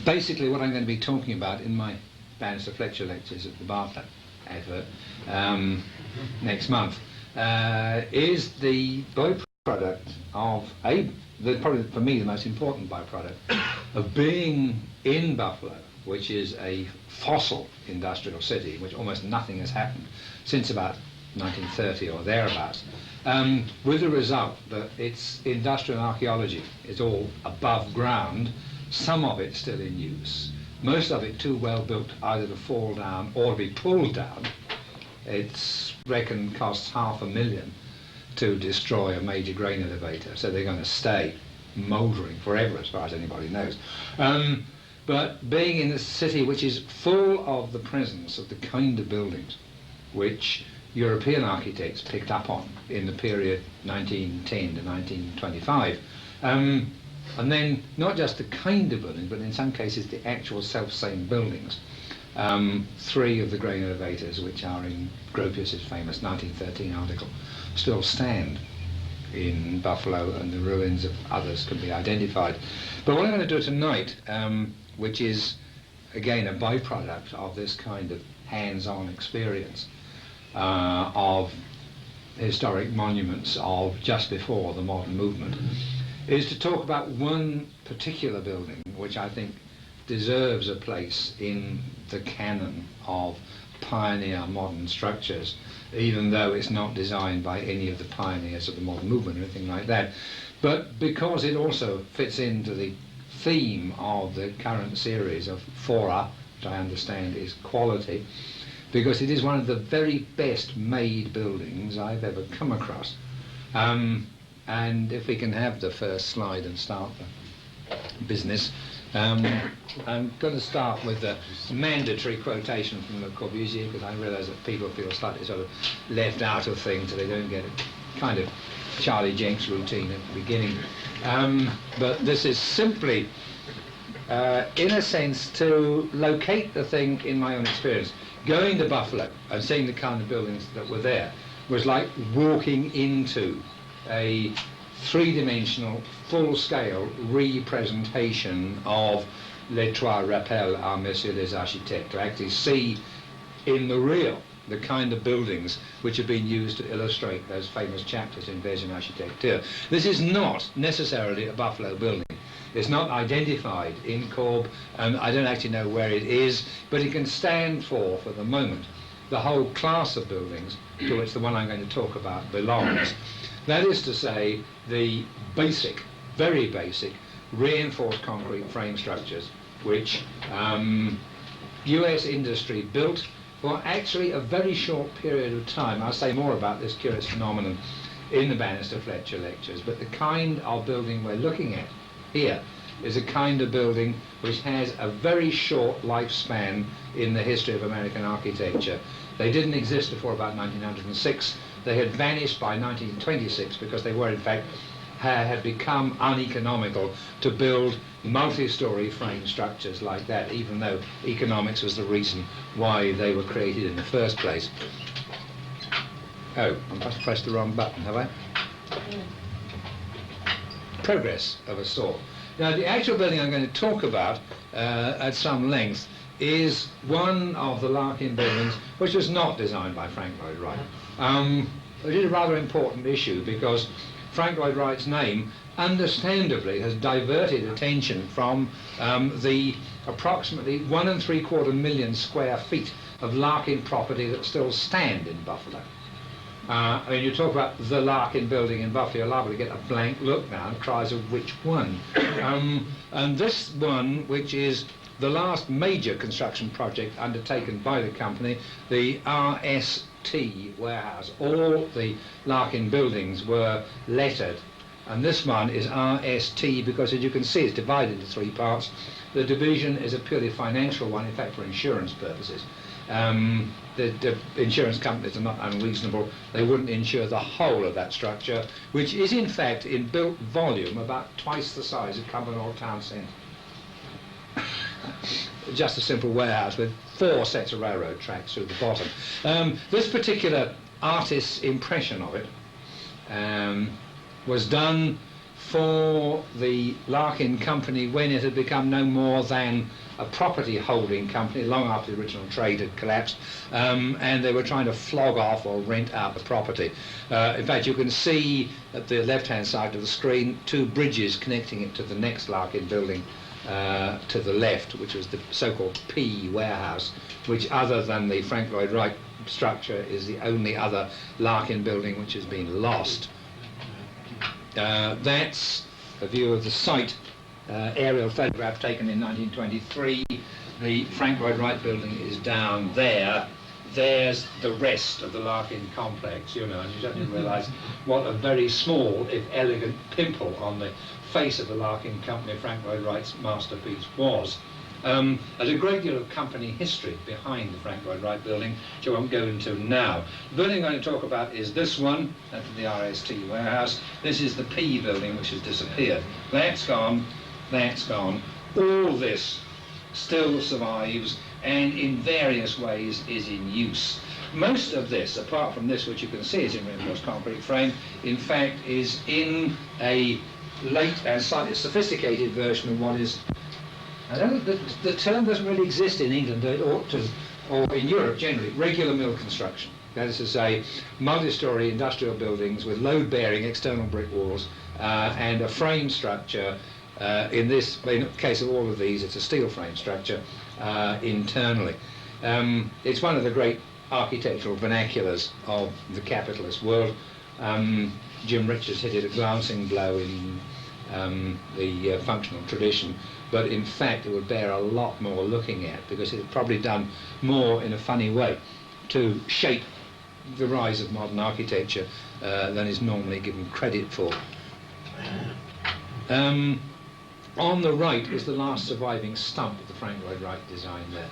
basically what I'm going to be talking about in my Bannister Fletcher lectures at the Bartlett advert next month is the byproduct of probably for me the most important byproduct of being in Buffalo, which is a fossil industrial city, in which almost nothing has happened since about 1930 or thereabouts, with the result that its industrial archaeology is all above ground, some of it still in use, most of it too well built either to fall down or to be pulled down. It's reckoned costs $500,000 to destroy a major grain elevator, so they're going to stay mouldering forever as far as anybody knows. But being in a city which is full of the presence of the kind of buildings which European architects picked up on in the period 1910 to 1925, and then not just the kind of buildings, but in some cases the actual self-same buildings. 3 of the grain elevators, which are in Gropius's famous 1913 article, still stand in Buffalo, and the ruins of others can be identified. But what I'm going to do tonight, which is again a byproduct of this kind of hands-on experience of historic monuments of just before the modern movement, is to talk about one particular building which I think deserves a place in the canon of pioneer modern structures, even though it's not designed by any of the pioneers of the modern movement or anything like that, but because it also fits into the theme of the current series of fora, which I understand is quality, because it is one of the very best made buildings I've ever come across. And if we can have the first slide and start the business, I'm going to start with a mandatory quotation from Le Corbusier, because I realise that people feel slightly sort of left out of things, so they don't get a kind of Charlie Jenks routine at the beginning. But this is simply, in a sense, to locate the thing in my own experience. Going to Buffalo and seeing the kind of buildings that were there was like walking into a three-dimensional, full-scale representation of Les Trois Rappels à Messieurs les Architectes, to actually see in the real the kind of buildings which have been used to illustrate those famous chapters in Version Architecture. This is not necessarily a Buffalo building. It's not identified in Corb, and I don't actually know where it is, but it can stand for the moment, the whole class of buildings to which the one I'm going to talk about belongs. That is to say, the basic, very basic, reinforced concrete frame structures which US industry built for actually a very short period of time. I'll say more about this curious phenomenon in the Bannister Fletcher lectures, but the kind of building we're looking at here is a kind of building which has a very short lifespan in the history of American architecture. They didn't exist before about 1906. They had vanished by 1926 because they were in fact had become uneconomical to build multi-story frame structures like that, even though economics was the reason why they were created in the first place. Oh, I must have pressed the wrong button, have I? Progress of a sort. Now, the actual building I'm going to talk about at some length is one of the Larkin buildings which was not designed by Frank Lloyd Wright. It is a rather important issue because Frank Lloyd Wright's name understandably has diverted attention from the approximately 1 3/4 million square feet of Larkin property that still stand in Buffalo. I mean, you talk about the Larkin building in Buffalo, you're liable to get a blank look now and cries of which one. And this one, which is the last major construction project undertaken by the company, the RST warehouse. All the Larkin buildings were lettered, and this one is RST because, as you can see, it's divided into 3 parts. The division is a purely financial one, in fact, for insurance purposes. The insurance companies are not unreasonable. They wouldn't insure the whole of that structure, which is in fact in built volume about twice the size of Cumbernauld Town Centre. Just a simple warehouse with 4 sets of railroad tracks through the bottom. This particular artist's impression of it was done for the Larkin Company when it had become no more than a property holding company long after the original trade had collapsed, and they were trying to flog off or rent out the property. In fact, you can see at the left-hand side of the screen 2 bridges connecting it to the next Larkin building to the left, which was the so-called P warehouse, which, other than the Frank Lloyd Wright structure, is the only other Larkin building which has been lost. That's a view of the site, aerial photograph taken in 1923. The Frank Lloyd Wright building is down there. There's the rest of the Larkin complex, you know, and you suddenly realise what a very small, if elegant, pimple on the face of the Larkin Company, Frank Lloyd Wright's masterpiece, was. There's a great deal of company history behind the Frank Lloyd Wright building, which I won't go into now. The building I'm going to talk about is this one, that's the RST warehouse. This is the P building, which has disappeared. That's gone, that's gone. All this still survives and in various ways is in use. Most of this, apart from this, which you can see is in reinforced concrete frame, in fact is in a late and slightly sophisticated version of what is, I don't know, the term doesn't really exist in England, it ought to, or in Europe generally, regular mill construction. That is to say, multi-storey industrial buildings with load-bearing external brick walls and a frame structure. In the case of all of these, it's a steel frame structure internally. It's one of the great architectural vernaculars of the capitalist world. Jim Richards hit it a glancing blow in the functional tradition, but in fact it would bear a lot more looking at, because it's probably done more in a funny way to shape the rise of modern architecture than is normally given credit for. On the right is the last surviving stump of the Frank Lloyd Wright design there.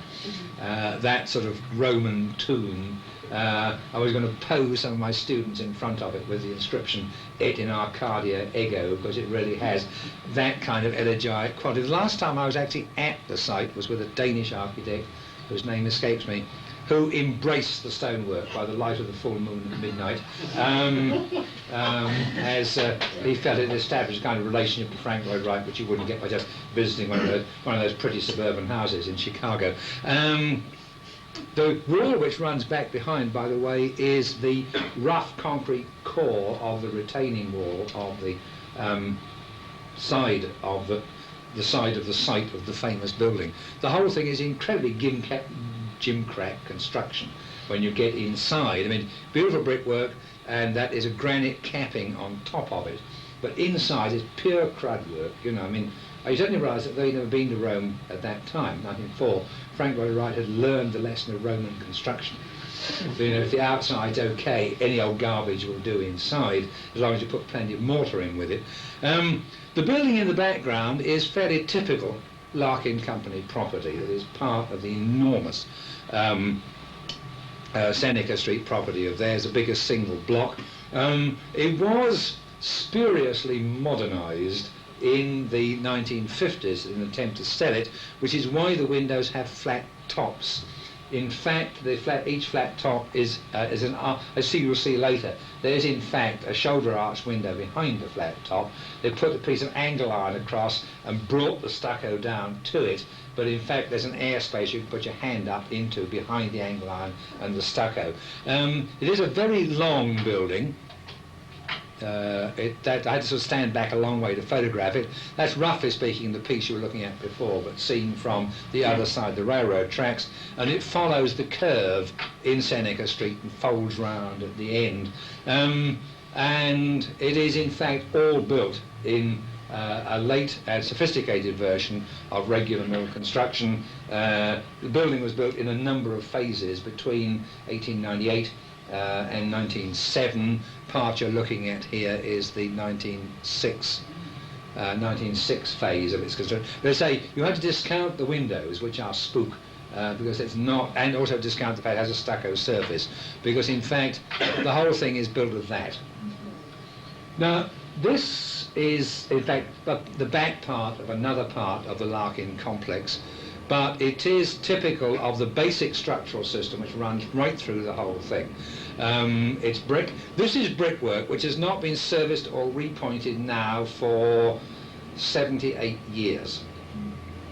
That sort of Roman tomb. I was going to pose some of my students in front of it with the inscription "Et in Arcadia Ego," because it really has that kind of elegiac quality. The last time I was actually at the site was with a Danish architect, whose name escapes me, who embraced the stonework by the light of the full moon at midnight, as he felt it established a kind of relationship to Frank Lloyd Wright, which you wouldn't get by just visiting one of those pretty suburban houses in Chicago. The wall which runs back behind, by the way, is the rough concrete core of the retaining wall of the side of the side of the site of the famous building. The whole thing is incredibly gimcrack construction when you get inside. I mean, beautiful brickwork, and that is a granite capping on top of it. But inside is pure crud work, you know. I mean, I certainly realised that they'd never been to Rome at that time, 1904. Frank Lloyd Wright had learned the lesson of Roman construction. So, you know, if the outside's okay, any old garbage will do inside, as long as you put plenty of mortar in with it. The building in the background is fairly typical Larkin Company property. It is part of the enormous Seneca Street property of theirs, the biggest single block. It was spuriously modernised in the 1950s in an attempt to sell it, which is why the windows have flat tops. In fact, each flat top is as you'll see later, there's in fact a shoulder arch window behind the flat top. They put a piece of angle iron across and brought the stucco down to it, but in fact there's an airspace you can put your hand up into behind the angle iron and the stucco. It is a very long building. I had to sort of stand back a long way to photograph it. That's roughly speaking the piece you were looking at before, but seen from the other side, the railroad tracks, and it follows the curve in Seneca Street and folds round at the end. And it is in fact all built in a late and sophisticated version of regular mill construction. The building was built in a number of phases between 1898 and 1907. Part you're looking at here is the 1906 phase of its construction. They say you have to discount the windows, which are spook, because it's not, and also discount the fact it has a stucco surface, because in fact the whole thing is built of that. Now this is in fact the back part of another part of the Larkin complex, but it is typical of the basic structural system which runs right through the whole thing. It's brick. This is brickwork which has not been serviced or repointed now for 78 years.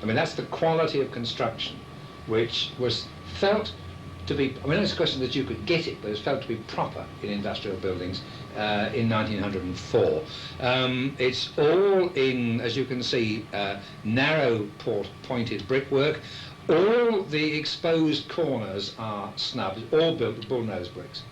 I mean, that's the quality of construction which was felt to be, I mean, it's a question that you could get it, but it's felt to be proper in industrial buildings in 1904. It's all in, as you can see, narrow pointed brickwork. All the exposed corners are snubbed, all built with bullnose bricks,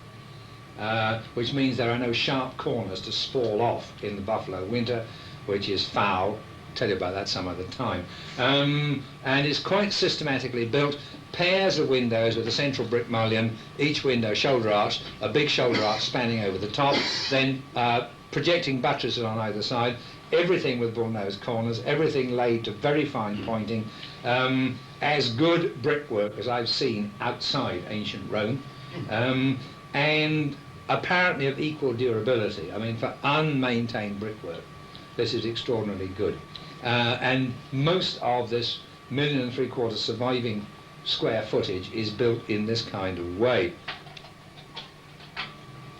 which means there are no sharp corners to spall off in the Buffalo winter, which is foul. Tell you about that some other time. And it's quite systematically built. Pairs of windows with a central brick mullion, each window shoulder arched, a big shoulder arch spanning over the top, then projecting buttresses on either side, everything with bullnose corners, everything laid to very fine pointing, as good brickwork as I've seen outside ancient Rome, and apparently of equal durability. I mean, for unmaintained brickwork, this is extraordinarily good. And most of this 1.75 million surviving square footage is built in this kind of way.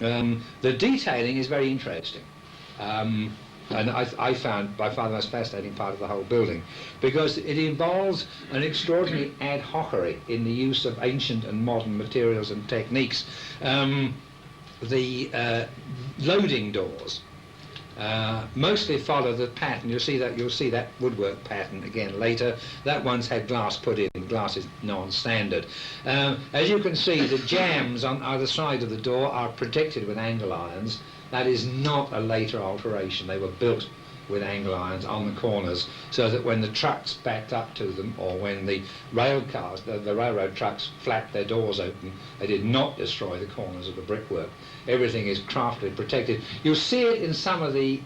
The detailing is very interesting, and I found by far the most fascinating part of the whole building, because it involves an extraordinary ad hocery in the use of ancient and modern materials and techniques. The loading doors mostly follow the pattern. You'll see that woodwork pattern again later. That one's had glass put in. Glass is non-standard. As you can see, the jambs on either side of the door are protected with angle irons. That is not a later alteration. They were built with angle irons on the corners, so that when the trucks backed up to them, or when the rail cars, the railroad trucks flapped their doors open, they did not destroy the corners of the brickwork. Everything is craftily protected. You'll see it in some of the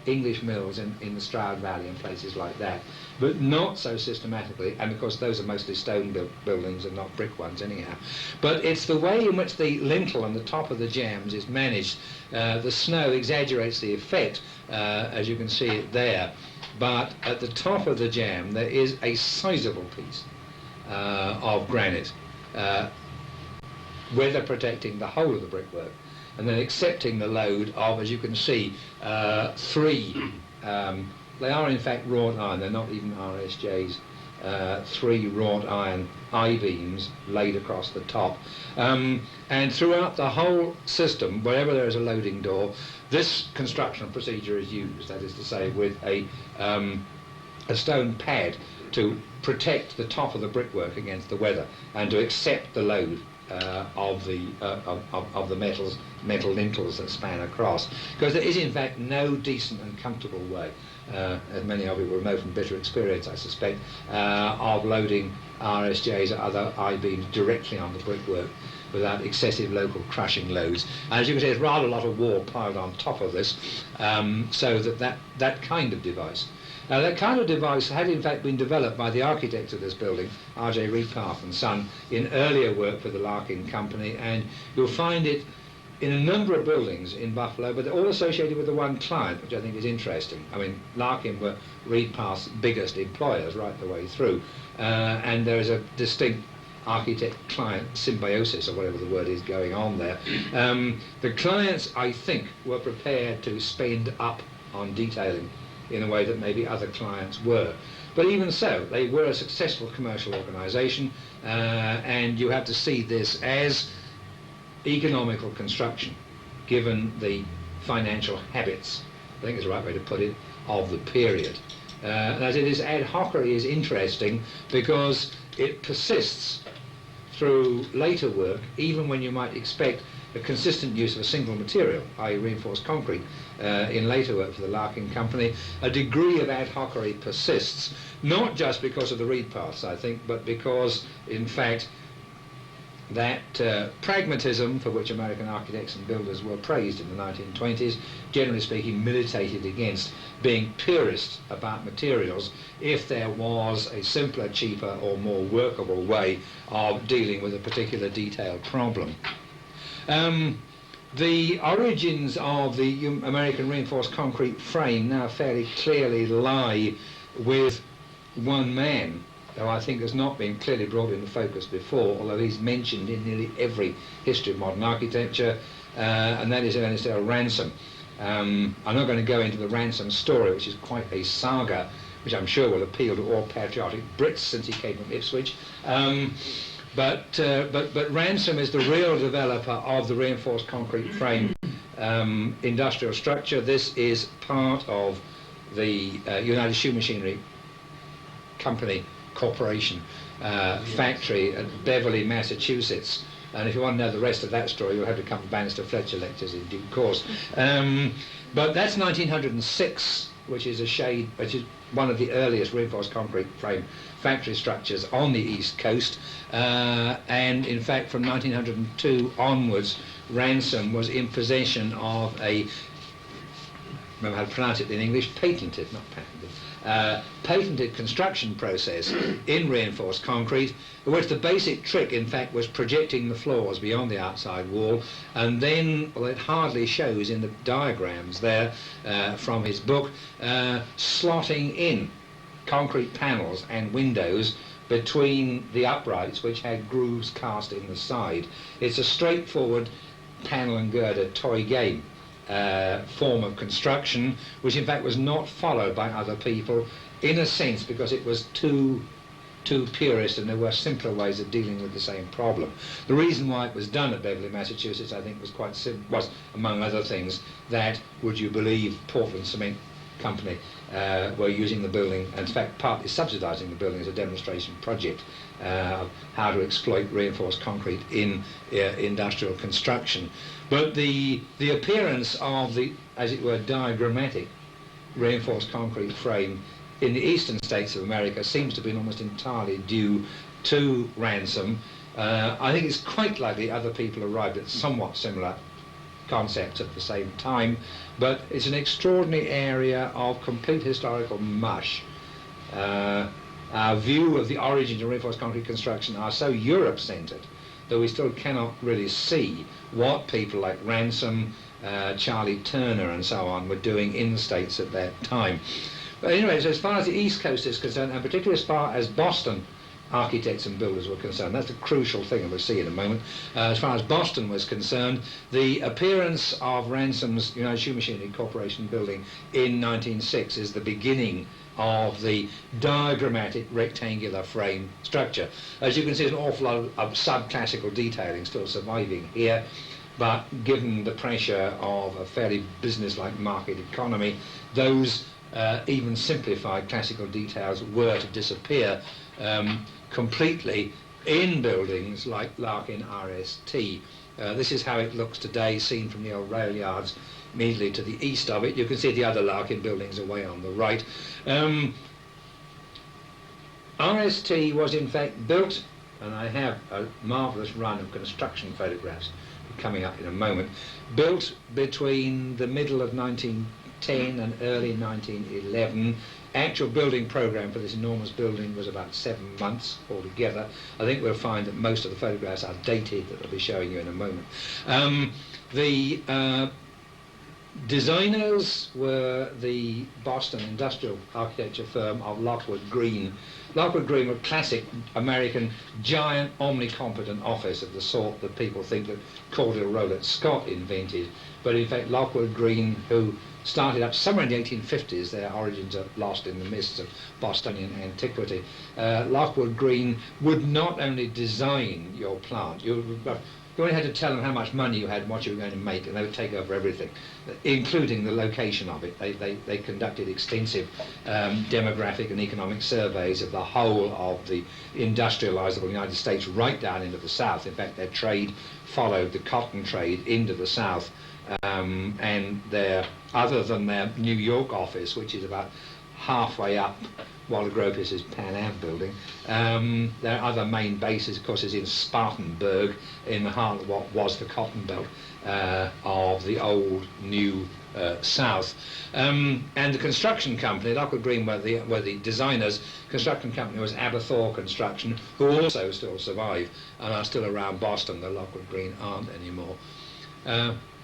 English mills in the Stroud Valley and places like that, but not so systematically, and of course those are mostly stone-built buildings and not brick ones anyhow. But it's the way in which the lintel and the top of the jambs is managed. The snow exaggerates the effect, as you can see it there, but at the top of the jamb there is a sizable piece of granite, weather protecting the whole of the brickwork, and then accepting the load of, as you can see, three, they are in fact wrought iron, they're not even RSJs, three wrought iron I-beams laid across the top. And throughout the whole system, wherever there is a loading door, this construction procedure is used, that is to say, with a stone pad to protect the top of the brickwork against the weather and to accept the load of the metal lintels that span across, because there is in fact no decent and comfortable way, as many of you will know from bitter experience I suspect, of loading RSJs or other I-beams directly on the brickwork without excessive local crushing loads. And as you can see, there's rather a lot of wall piled on top of this, so that kind of device. Now, that kind of device had in fact been developed by the architect of this building, R.J. Reedpath and Son, in earlier work for the Larkin Company, and you'll find it in a number of buildings in Buffalo, but they're all associated with the one client, which I think is interesting. I mean, Larkin were Reedpath's biggest employers right the way through, and there is a distinct architect-client symbiosis, or whatever the word is, going on there. The clients, I think, were prepared to spend up on detailing in a way that maybe other clients were. But even so, they were a successful commercial organisation, and you have to see this as economical construction, given the financial habits, I think is the right way to put it, of the period. And as it is, ad hocery is interesting because it persists through later work, even when you might expect a consistent use of a single material, i.e. reinforced concrete, in later work for the Larkin Company. A degree of ad hocery persists, not just because of the Reedpaths, I think, but because, in fact, that pragmatism for which American architects and builders were praised in the 1920s, generally speaking, militated against being purist about materials if there was a simpler, cheaper or more workable way of dealing with a particular detailed problem. The origins of the American reinforced concrete frame now fairly clearly lie with one man, though I think has not been clearly brought into focus before, although he's mentioned in nearly every history of modern architecture, and that is Ernest L. Ransome. I'm not going to go into the Ransome story, which is quite a saga, which I'm sure will appeal to all patriotic Brits since he came from Ipswich. But Ransome is the real developer of the reinforced concrete frame industrial structure. This is part of the United Shoe Machinery Company Corporation factory at Beverly, Massachusetts. And if you want to know the rest of that story, you'll have to come to Bannister Fletcher lectures in due course. But that's 1906, which is one of the earliest reinforced concrete frame factory structures on the East Coast. And in fact, from 1902 onwards, Ransome was in possession of a, remember how to pronounce it in English, patented, not patented, patented construction process in reinforced concrete, in which the basic trick, in fact, was projecting the floors beyond the outside wall, and then, well, it hardly shows in the diagrams there from his book, slotting in concrete panels and windows between the uprights, which had grooves cast in the side. It's a straightforward panel and girder toy game form of construction, which in fact was not followed by other people, in a sense because it was too purist and there were simpler ways of dealing with the same problem. The reason why it was done at Beverly, Massachusetts, I think was quite simple, was, among other things, that, would you believe, Portland Cement Company were using the building, and in fact partly subsidising the building as a demonstration project of how to exploit reinforced concrete in industrial construction. But the appearance of the, as it were, diagrammatic reinforced concrete frame in the eastern states of America seems to have been almost entirely due to Ransome. I think it's quite likely other people arrived at somewhat similar concepts at the same time, but it's an extraordinary area of complete historical mush. Our view of the origins of reinforced concrete construction are so Europe-centred that we still cannot really see what people like Ransome, Charlie Turner and so on were doing in the States at that time. But anyway, so as far as the East Coast is concerned, and particularly as far as Boston architects and builders were concerned, that's a crucial thing that we'll see in a moment. As far as Boston was concerned, the appearance of Ransome's United Shoe Machinery Corporation building in 1906 is the beginning of the diagrammatic rectangular frame structure. As you can see, there's an awful lot of subclassical detailing still surviving here, but given the pressure of a fairly business-like market economy, those even simplified classical details were to disappear completely in buildings like Larkin RST. This is how it looks today, seen from the old rail yards immediately to the east of it. You can see the other Larkin buildings away on the right. RST was in fact built, and I have a marvellous run of construction photographs coming up in a moment, built between the middle of 1910 and early 1911. Actual building program for this enormous building was about 7 months altogether. I think we'll find that most of the photographs are dated, that I'll be showing you in a moment. The designers were the Boston industrial architecture firm of Lockwood Green. Lockwood Green were classic American giant omnicompetent office of the sort that people think that Cordell Rowlett Scott invented. But in fact Lockwood Green, who started up somewhere in the 1850s, their origins are lost in the mists of Bostonian antiquity. Lockwood Green would not only design your plant, you only had to tell them how much money you had and what you were going to make, and they would take over everything, including the location of it. They conducted extensive demographic and economic surveys of the whole of the industrializable United States right down into the South. In fact, their trade followed the cotton trade into the South, and other than their New York office, which is about halfway up Walter Gropius's Pan Am building, their other main bases, of course, is in Spartanburg, in the heart of what was the cotton belt of the old New South. And the construction company, Lockwood Green were the designers. Construction company was Aberthor Construction, who also still survive and are still around Boston. The Lockwood Green aren't anymore.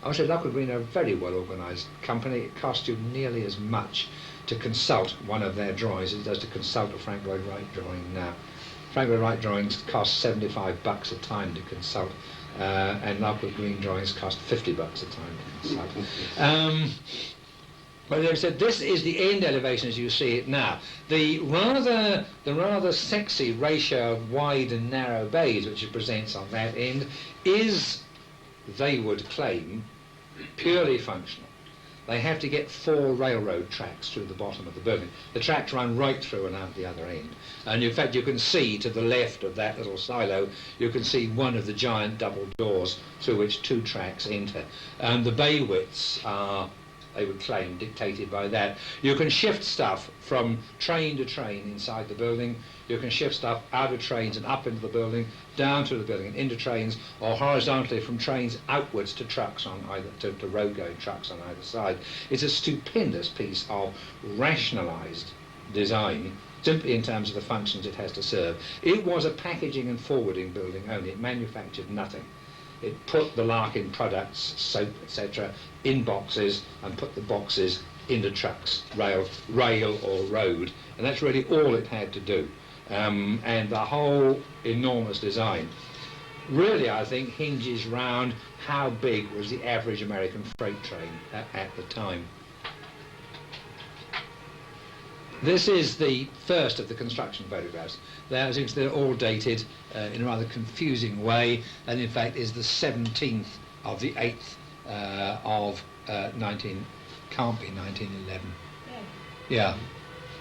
I would say Lockwood Green are a very well organised company. It cost you nearly as much to consult one of their drawings. It does to consult a Frank Lloyd Wright drawing now. Frank Lloyd Wright drawings cost $75 a time to consult, and Lockwood Green drawings cost $50 a time to consult. But they said this is the end elevation as you see it now. The rather sexy ratio of wide and narrow bays which it presents on that end is, they would claim, purely functional. They have to get 4 railroad tracks through the bottom of the building. The tracks run right through and out the other end. And in fact you can see to the left of that little silo, you can see one of the giant double doors through which 2 tracks enter. And the bay widths are, they would claim, dictated by that. You can shift stuff from train to train inside the building. You can shift stuff out of trains and up into the building, down through the building and into trains, or horizontally from trains outwards to trucks on either, to road-going trucks on either side. It's a stupendous piece of rationalised design, simply in terms of the functions it has to serve. It was a packaging and forwarding building only. It manufactured nothing. It put the Larkin products, soap, etc., in boxes and put the boxes into trucks, rail or road, and that's really all it had to do. And the whole enormous design really, I think, hinges round how big was the average American freight train at the time. This is the first of the construction photographs. They're all dated in a rather confusing way, and in fact is the 17th of the 8th of can't be 1911. Yeah.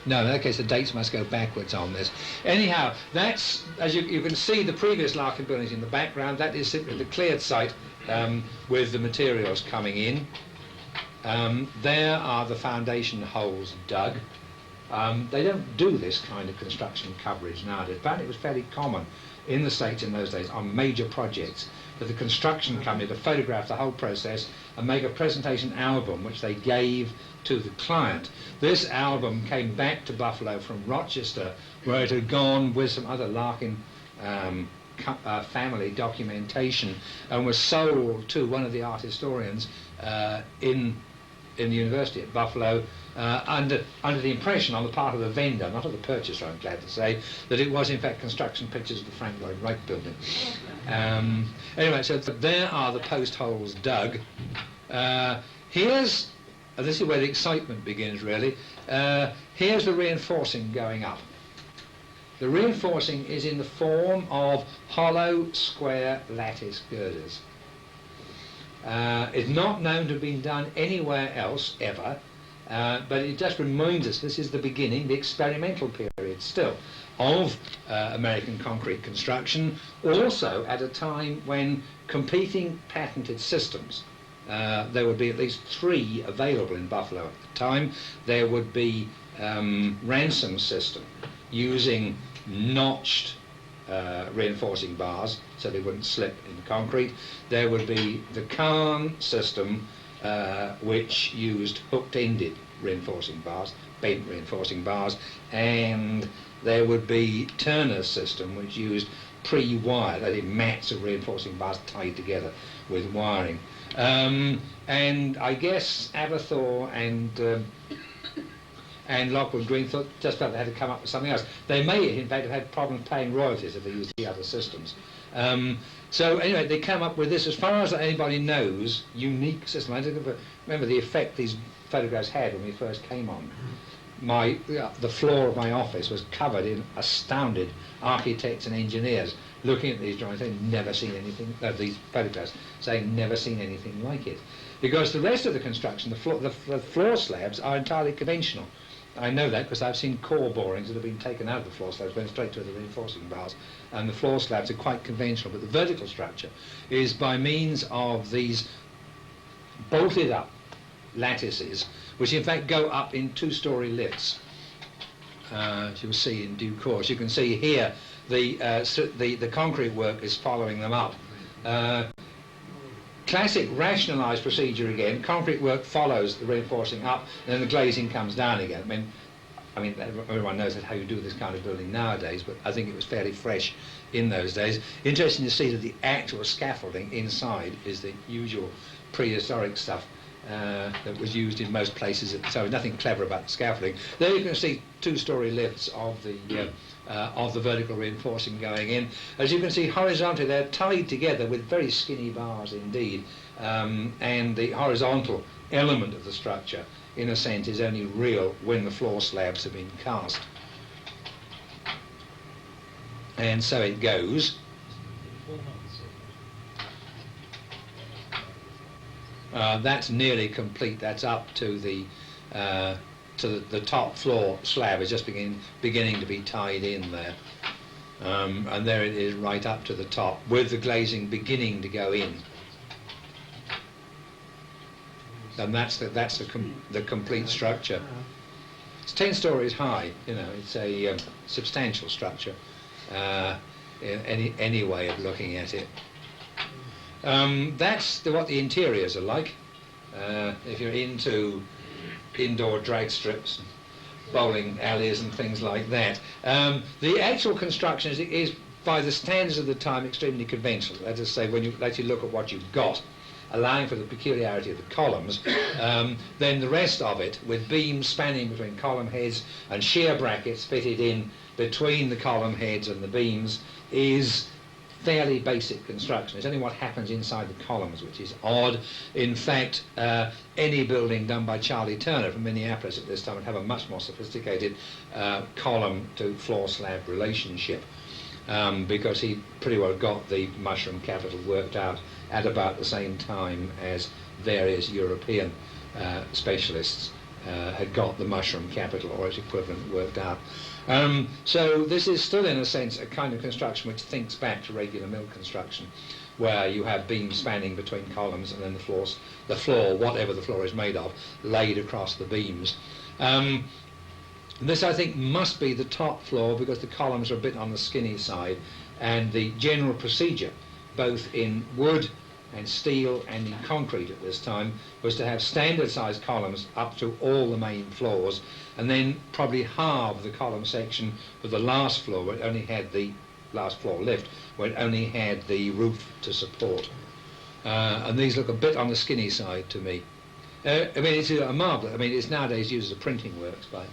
No, in that case the dates must go backwards on this. Anyhow, that's, as you can see the previous Larkin buildings in the background, that is simply the cleared site with the materials coming in. There are the foundation holes dug. They don't do this kind of construction coverage nowadays. Apparently it was fairly common in the States in those days on major projects for the construction company to photograph the whole process and make a presentation album which they gave to the client. This album came back to Buffalo from Rochester, where it had gone with some other Larkin family documentation and was sold to one of the art historians in the university at Buffalo, under the impression on the part of the vendor, not of the purchaser, I'm glad to say, that it was in fact construction pictures of the Frank Lloyd Wright building. Anyway, so there are the post holes dug. This is where the excitement begins really. Here's the reinforcing going up. The reinforcing is in the form of hollow square lattice girders. It's not known to have been done anywhere else ever, but it just reminds us this is the beginning, the experimental period still, of American concrete construction, also at a time when competing patented systems, there would be at least 3 available in Buffalo at the time. There would be Ransom system using notched reinforcing bars so they wouldn't slip in the concrete. There would be the Kahn system which used hooked-ended reinforcing bars, bent reinforcing bars, and there would be Turner's system which used pre-wired, that is mats of reinforcing bars tied together with wiring. And I guess Aberthor and Lockwood Green just felt they had to come up with something else. They may, in fact, have had problems paying royalties if they used the other systems. So anyway, they came up with this, as far as anybody knows, unique system. I don't remember the effect these photographs had when we first came on. The floor of my office was covered in astounded architects and engineers looking at these drawings, saying never seen anything, these photographs, saying never seen anything like it. Because the rest of the construction, the floor slabs are entirely conventional. I know that because I've seen core borings that have been taken out of the floor slabs, went straight to the reinforcing bars, and the floor slabs are quite conventional, but the vertical structure is by means of these bolted up lattices, which in fact go up in 2-story lifts. As you'll see in due course. You can see here the concrete work is following them up. Classic rationalised procedure again. Concrete work follows the reinforcing up, and then the glazing comes down again. I mean, everyone knows that how you do this kind of building nowadays, but I think it was fairly fresh in those days. Interesting to see that the actual scaffolding inside is the usual prehistoric stuff that was used in most places. So nothing clever about the scaffolding. There you can see two-storey lifts of the vertical reinforcing going in. As you can see horizontally, they're tied together with very skinny bars indeed, and the horizontal element of the structure, in a sense, is only real when the floor slabs have been cast. And so it goes. That's nearly complete. That's up to the top floor slab is just beginning to be tied in there, and there it is right up to the top with the glazing beginning to go in. And that's the complete structure. It's 10 stories high. You know, it's a substantial structure in any way of looking at it. That's what the interiors are like. If you're into indoor drag strips, bowling alleys and things like that. The actual construction is, by the standards of the time, extremely conventional. That is to say, when you actually look at what you've got, allowing for the peculiarity of the columns, then the rest of it, with beams spanning between column heads and shear brackets fitted in between the column heads and the beams, is fairly basic construction. It's only what happens inside the columns which is odd. In fact, any building done by Charlie Turner from Minneapolis at this time would have a much more sophisticated column to floor slab relationship, because he pretty well got the mushroom capital worked out at about the same time as various European specialists had got the mushroom capital or its equivalent worked out. So this is still, in a sense, a kind of construction which thinks back to regular mill construction, where you have beams spanning between columns and then the floor, whatever the floor is made of, laid across the beams. This, I think, must be the top floor because the columns are a bit on the skinny side, and the general procedure, both in wood and steel and in concrete at this time, was to have standard sized columns up to all the main floors, and then probably halve the column section for the last floor, where it only had the last floor lift, where it only had the roof to support. And these look a bit on the skinny side to me. I mean, it's a marvel. I mean, it's nowadays used as a printing works by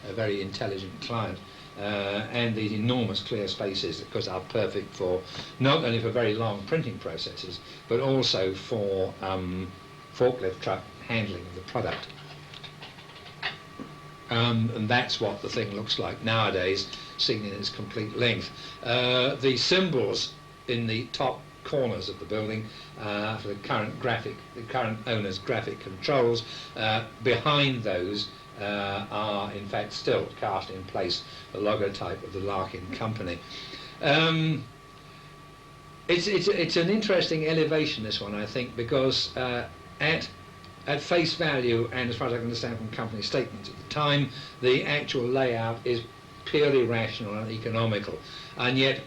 a very intelligent client. And these enormous clear spaces, of course, are perfect for not only for very long printing processes, but also for forklift truck handling of the product. And that's what the thing looks like nowadays, seen in its complete length. The symbols in the top corners of the building for the current owner's graphic controls, behind those are in fact still cast in place the logotype of the Larkin Company. It's an interesting elevation, this one, I think, because at face value, and as far as I can understand from company statements at the time, the actual layout is purely rational and economical, and yet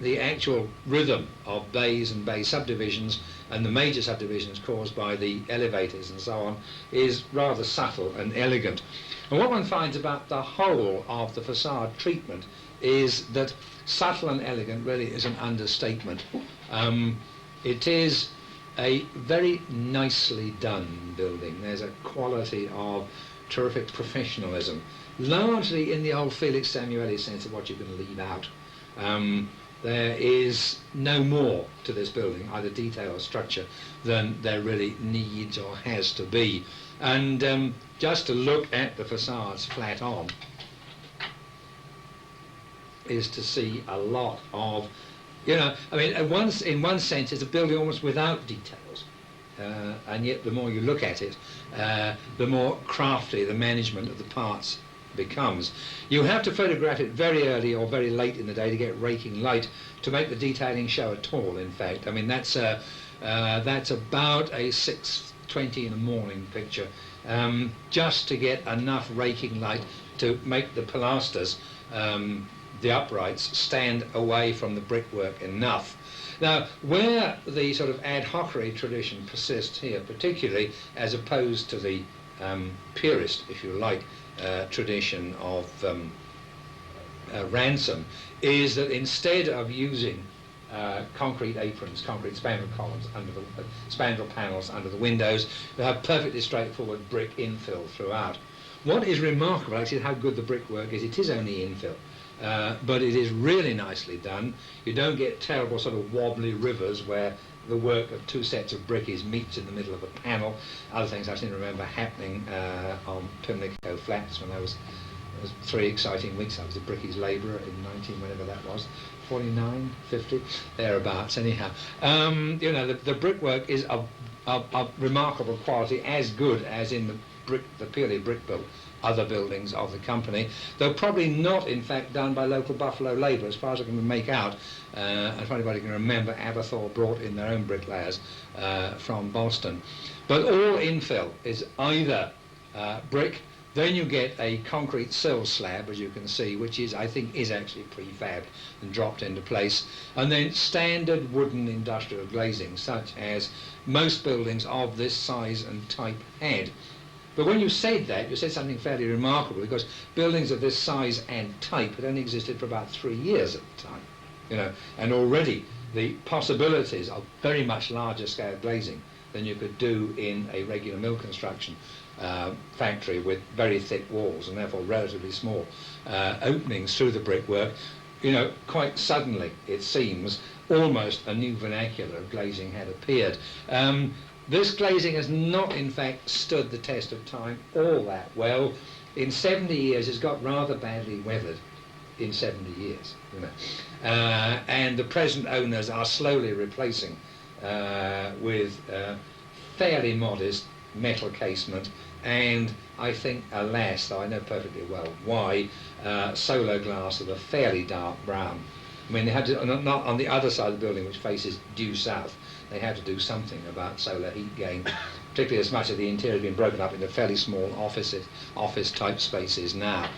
the actual rhythm of bays and bay subdivisions and the major subdivisions caused by the elevators and so on is rather subtle and elegant. And what one finds about the whole of the facade treatment is that subtle and elegant really is an understatement. It is a very nicely done building. There's a quality of terrific professionalism, largely in the old Felix Samueli sense of what you can leave out. There is no more to this building, either detail or structure, than there really needs or has to be. And just to look at the facades flat on is to see a lot of, you know, I mean, in one sense it's a building almost without details. And yet the more you look at it, the more crafty the management of the parts becomes. You have to photograph it very early or very late in the day to get raking light to make the detailing show at all, in fact. I mean, that's about a 6:20 in the morning picture, just to get enough raking light to make the pilasters, the uprights, stand away from the brickwork enough. Now, where the sort of ad hocery tradition persists here, particularly as opposed to the purist, if you like, tradition of Ransom, is that instead of using concrete aprons, concrete spandrel columns under the spandrel panels under the windows. You have perfectly straightforward brick infill throughout. What is remarkable actually is how good the brickwork is. It is only infill, but it is really nicely done. You don't get terrible sort of wobbly rivers where the work of two sets of brickies meets in the middle of a panel. Other things I seem to remember happening on Pimlico Flats when I was 3 exciting weeks. I was a brickies labourer in 19, whenever that was, 49, 50, thereabouts. Anyhow, you know, the brickwork is of remarkable quality, as good as in the purely brick-built other buildings of the company, though probably not, in fact, done by local Buffalo labour, as far as I can make out. If anybody can remember, Aberthor brought in their own bricklayers from Boston. But all infill is either brick. Then you get a concrete sill slab, as you can see, which is, I think, is actually prefabbed and dropped into place. And then standard wooden industrial glazing, such as most buildings of this size and type had. But when you said that, you said something fairly remarkable, because buildings of this size and type had only existed for about 3 years at the time, you know, and already the possibilities of very much larger scale glazing than you could do in a regular mill construction factory with very thick walls and therefore relatively small openings through the brickwork. You know, quite suddenly, it seems, almost a new vernacular of glazing had appeared. This glazing has not, in fact, stood the test of time all that well. In 70 years, it's got rather badly weathered in 70 years. You know. And the present owners are slowly replacing with fairly modest metal casement, and I think, alas, though I know perfectly well why, solar glass of a fairly dark brown. I mean, they had to, not on the other side of the building, which faces due south, they had to do something about solar heat gain, particularly as much of the interior has been broken up into fairly small office-type spaces now.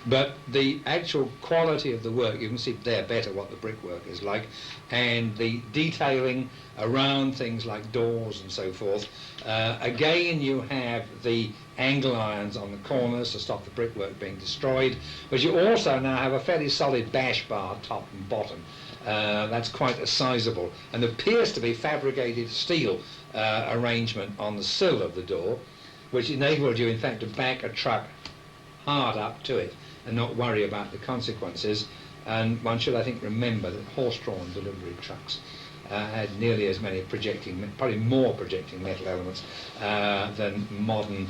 But the actual quality of the work, you can see there better what the brickwork is like, and the detailing around things like doors and so forth. Again, you have the angle irons on the corners to stop the brickwork being destroyed, but you also now have a fairly solid bash bar top and bottom. That's quite a sizable and appears to be fabricated steel arrangement on the sill of the door, which enabled you in fact to back a truck hard up to it and not worry about the consequences. And one should, I think, remember that horse-drawn delivery trucks had nearly as many projecting, probably more projecting metal elements than modern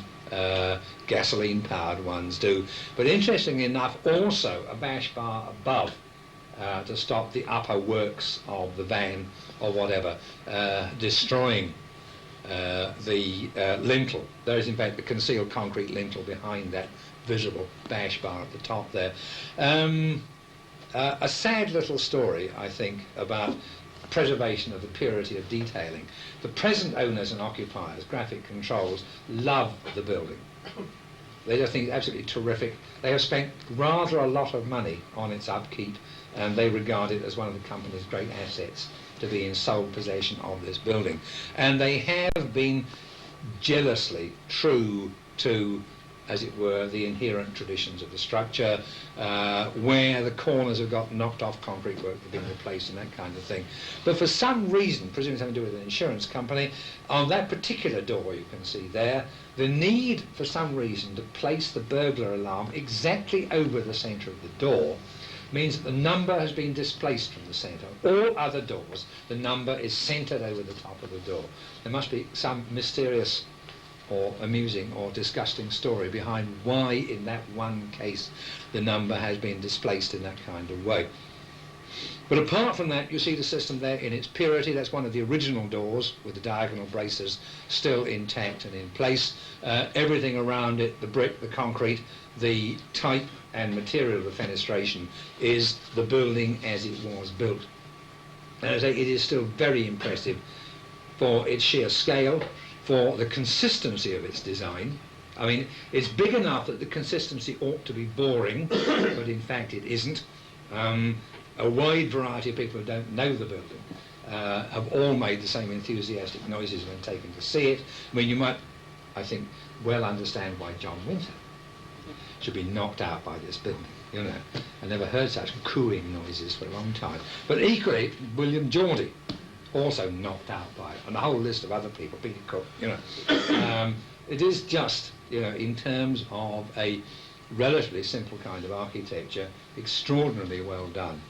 gasoline-powered ones do. But interestingly enough, also a bash bar above to stop the upper works of the van or whatever destroying the lintel. There is in fact the concealed concrete lintel behind that visible bash bar at the top there. A sad little story, I think, about preservation of the purity of detailing. The present owners and occupiers, Graphic Controls, love the building. They just think it's absolutely terrific. They have spent rather a lot of money on its upkeep, and they regard it as one of the company's great assets to be in sole possession of this building. And they have been jealously true to, as it were, the inherent traditions of the structure, where the corners have got knocked off concrete work have been replaced and that kind of thing. But for some reason, presumably something to do with an insurance company, on that particular door you can see there, the need for some reason to place the burglar alarm exactly over the centre of the door means that the number has been displaced from the centre. All other doors, the number is centred over the top of the door. There must be some mysterious or amusing or disgusting story behind why in that one case the number has been displaced in that kind of way. But apart from that, you see the system there in its purity. That's one of the original doors with the diagonal braces still intact and in place. Everything around it, the brick, the concrete, the type and material of the fenestration is the building as it was built. And as I say, it is still very impressive for its sheer scale, for the consistency of its design. I mean, it's big enough that the consistency ought to be boring, but in fact it isn't. A wide variety of people who don't know the building have all made the same enthusiastic noises when taken to see it. I mean, you might, I think, well understand why John Winter should be knocked out by this building. You know, I never heard such cooing noises for a long time. But equally, William Geordie, also knocked out by it, and a whole list of other people, Peter Cook, you know. It is just, you know, in terms of a relatively simple kind of architecture, extraordinarily well done,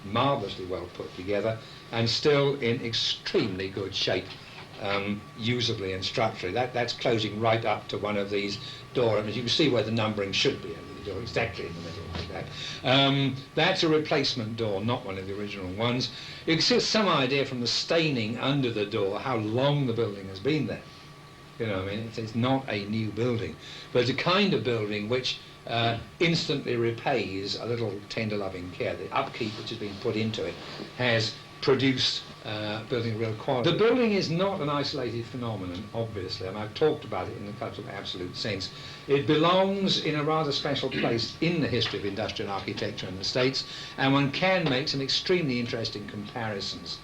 marvellously well put together, and still in extremely good shape, usably and structurally. That's closing right up to one of these door openings. You can see where the numbering should be over the door, exactly in the middle like that. That's a replacement door, not one of the original ones. You can see some idea from the staining under the door how long the building has been there. You know, I mean, it's not a new building, but it's a kind of building which instantly repays a little tender loving care. The upkeep which has been put into it has produced building real quality. The building is not an isolated phenomenon, obviously, and I've talked about it in the kind of absolute sense. It belongs in a rather special place in the history of industrial architecture in the States, and one can make some extremely interesting comparisons.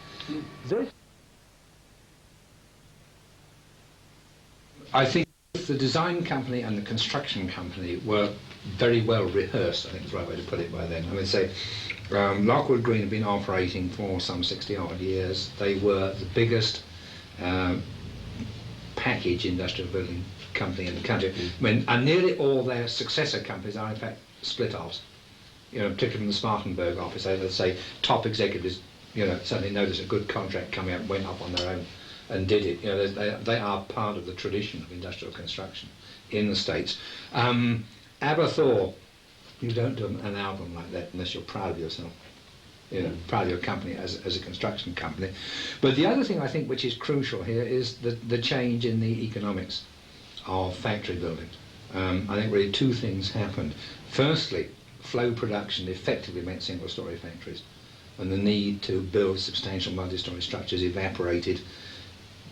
I think the design company and the construction company were very well rehearsed, I think is the right way to put it by then. I would say Lockwood Green had been operating for some 60 odd years. They were the biggest package industrial building company in the country. I mean, and nearly all their successor companies are in fact split-offs. You know, particularly from the Spartanburg office, let's say top executives, you know, suddenly noticed a good contract coming up, went up on their own and did it. You know, they are part of the tradition of industrial construction in the States. Aberthorpe, you don't do an album like that unless you're proud of yourself, you know, proud of your company as a construction company. But the other thing I think which is crucial here is the change in the economics of factory buildings. I think really two things happened. Firstly, flow production effectively meant single-story factories, and the need to build substantial multi-story structures evaporated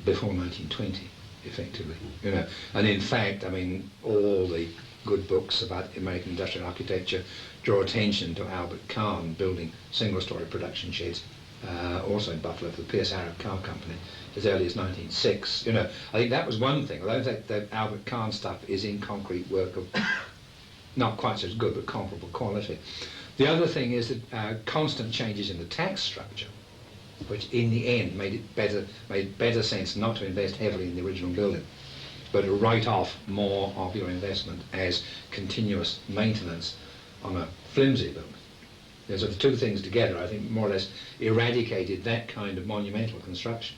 before 1920, effectively. You know, and in fact, I mean, all the good books about American industrial architecture draw attention to Albert Kahn building single-story production sheds, also in Buffalo for the Pierce Arab Car Company, as early as 1906. You know, I think that was one thing. Although the Albert Kahn stuff is in concrete work of not quite so good, but comparable quality. The other thing is that constant changes in the tax structure, which in the end made better sense not to invest heavily in the original building, but to write off more of your investment as continuous maintenance on a flimsy building. So the two things together, I think, more or less eradicated that kind of monumental construction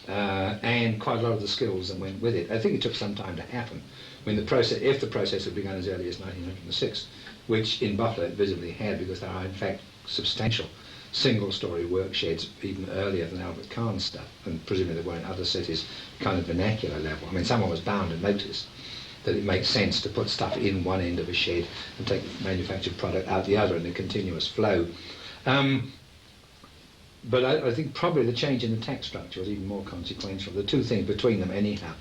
and quite a lot of the skills that went with it. I think it took some time to happen. I mean, if the process had begun as early as 1906, which in Buffalo it visibly had, because there are in fact substantial single-story work sheds even earlier than Albert Kahn's stuff, and presumably there were in other cities, kind of vernacular level. I mean, someone was bound to notice that it makes sense to put stuff in one end of a shed and take the manufactured product out the other in a continuous flow. But I think probably the change in the tax structure was even more consequential. The two things between them anyhow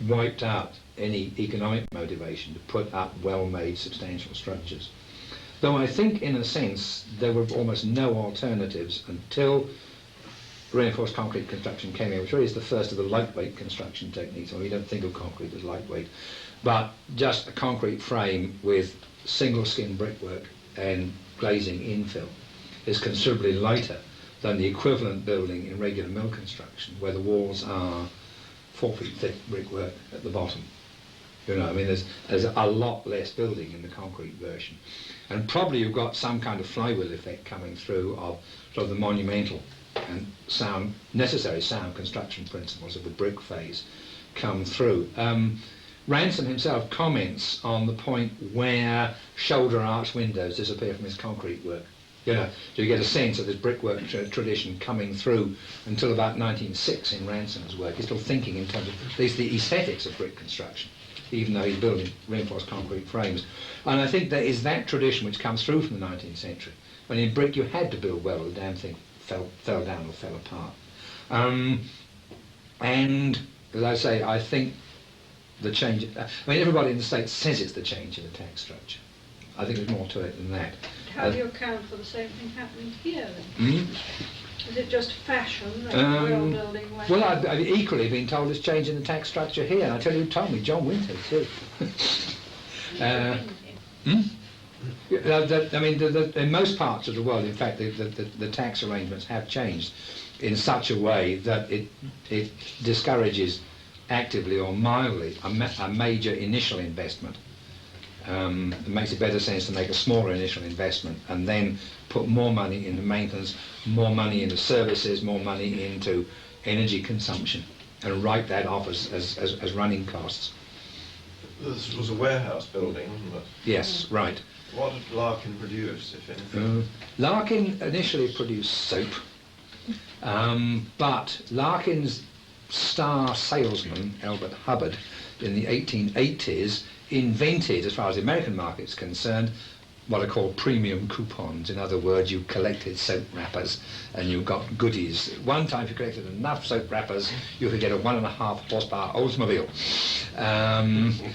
wiped out any economic motivation to put up well-made substantial structures. Though I think, in a sense, there were almost no alternatives until reinforced concrete construction came in, which really is the first of the lightweight construction techniques. I mean, we don't think of concrete as lightweight, but just a concrete frame with single-skin brickwork and glazing infill is considerably lighter than the equivalent building in regular mill construction, where the walls are 4 feet thick brickwork at the bottom. You know, I mean, there's a lot less building in the concrete version. And probably you've got some kind of flywheel effect coming through of sort of the monumental and necessary sound construction principles of the brick phase come through. Ransom himself comments on the point where shoulder arch windows disappear from his concrete work. You know, so you get a sense of this brickwork tradition coming through until about 1906 in Ransom's work. He's still thinking in terms of at least the aesthetics of brick construction, even though he's building reinforced concrete frames. And I think there is that tradition which comes through from the 19th century. When in brick you had to build well or the damn thing fell down or fell apart. And, as I say, I think the change... I mean, everybody in the States says it's the change in the tax structure. I think there's more to it than that. How do you account for the same thing happening here then? Is it just fashion that real building went? Well, I've equally been told it's changing the tax structure here. And I tell you who told me, John Winter too. Hmm? I mean, in most parts of the world, in fact, the tax arrangements have changed in such a way that it discourages actively or mildly a major initial investment. It makes it better sense to make a smaller initial investment and then put more money into maintenance, more money into services, more money into energy consumption, and write that off as running costs. This was a warehouse building, wasn't it? Yes, right. What did Larkin produce, if anything? Larkin initially produced soap, but Larkin's star salesman, Albert Hubbard, in the 1880s invented, as far as the American market is concerned, what are called premium coupons. In other words, you collected soap wrappers and you got goodies. One time, if you collected enough soap wrappers, you could get a 1.5 horsepower Oldsmobile.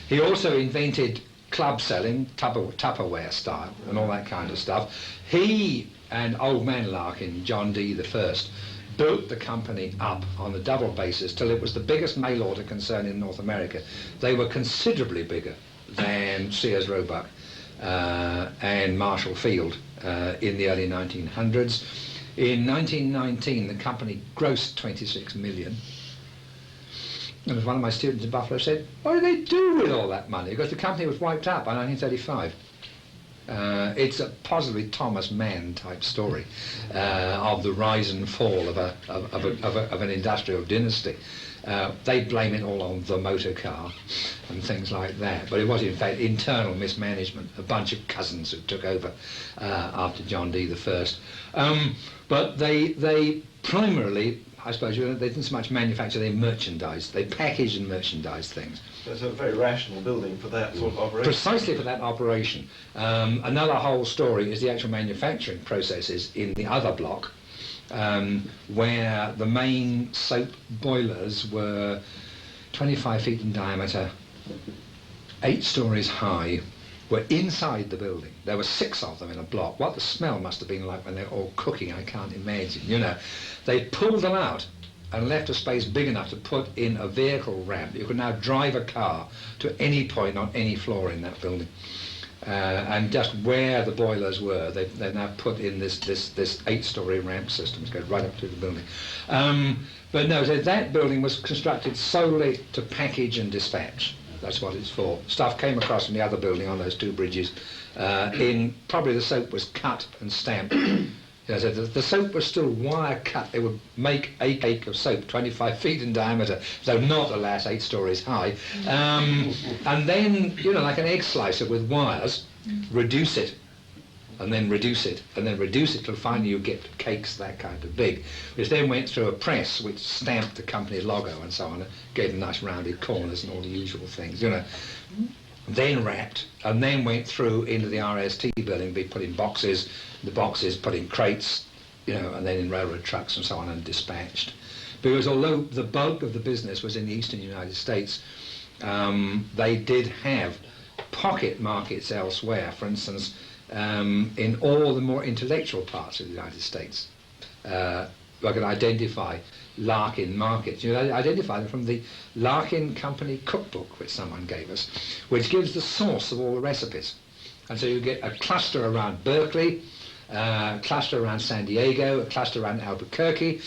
He also invented club selling, Tupperware style, and all that kind of stuff. He and old man Larkin, John D. the First, built the company up on a double basis till it was the biggest mail order concern in North America. They were considerably bigger than Sears Roebuck and Marshall Field in the early 1900s. In 1919, the company grossed 26 million. And as one of my students in Buffalo said, what did they do with all that money? Because the company was wiped out by 1935. It's a positively Thomas Mann type story of the rise and fall of an industrial dynasty. They blame it all on the motor car and things like that, but it was in fact internal mismanagement, a bunch of cousins who took over after John D. the First. But they primarily, I suppose, they didn't so much manufacture, they merchandised, they packaged and merchandised things. So it's a very rational building for that sort of operation. Precisely for that operation. Another whole story is the actual manufacturing processes in the other block, where the main soap boilers were 25 feet in diameter, 8 stories high, were inside the building. There were 6 of them in a block. What the smell must have been like when they were all cooking, I can't imagine, you know. They pulled them out and left a space big enough to put in a vehicle ramp. You could now drive a car to any point on any floor in that building. And just where the boilers were, they've now put in this 8-story ramp system to go right up to the building. But no, so that building was constructed solely to package and dispatch. That's what it's for. Stuff came across from the other building on those 2 bridges. Probably the soap was cut and stamped. So the soap was still wire cut. They would make a cake of soap 25 feet in diameter, so not, alas, 8 stories high. And then, you know, like an egg slicer with wires, reduce it, and then reduce it, and then reduce it till finally you get cakes that kind of big, which then went through a press which stamped the company logo and so on, and gave them nice rounded corners and all the usual things, you know. Then wrapped, and then went through into the RST building, be put in boxes, the boxes put in crates, you know, and then in railroad trucks and so on, and dispatched. Because although the bulk of the business was in the eastern United States, they did have pocket markets elsewhere. For instance, in all the more intellectual parts of the United States, I could identify Larkin markets. You know, identify them from the Larkin Company cookbook, which someone gave us, which gives the source of all the recipes. And so you get a cluster around Berkeley, a cluster around San Diego, a cluster around Albuquerque,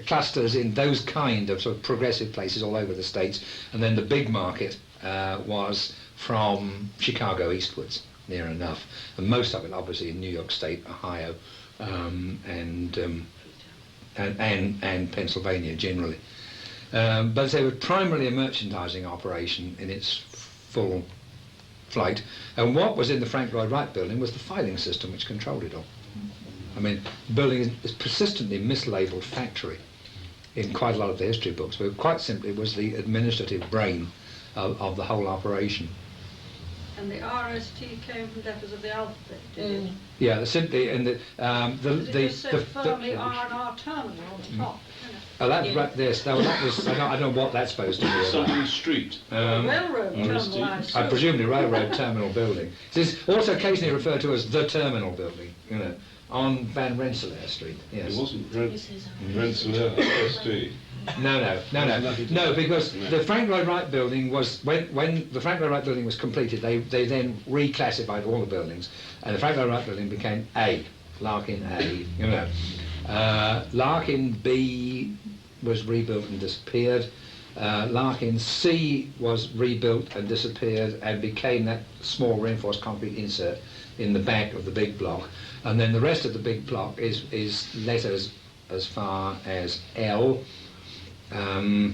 clusters in those kind of sort of progressive places all over the States, and then the big market was from Chicago eastwards, near enough. And most of it obviously in New York State, Ohio, and Pennsylvania generally. But they were primarily a merchandising operation in its full flight. And what was in the Frank Lloyd Wright building was the filing system which controlled it all. I mean, the building is persistently mislabeled factory in quite a lot of the history books, but quite simply was the administrative brain of the whole operation. And the RST came from letters of the alphabet, did it? Yeah, simply in the It just said firmly R&R terminal on the top, didn't it? Oh, that right there. No, that was. I don't know what that's supposed to be. Something street. Railroad terminal, I assume. I presume the railroad terminal building. This is also occasionally referred to as the terminal building. You know, on Van Rensselaer Street. Yes. It wasn't Rensselaer ST. No, because the Frank Lloyd Wright building was, when the Frank Lloyd Wright building was completed, they then reclassified all the buildings, and the Frank Lloyd Wright building became A, Larkin A, you know. Larkin B was rebuilt and disappeared. Larkin C was rebuilt and disappeared and became that small reinforced concrete insert in the back of the big block, and then the rest of the big block is letters as far as L. The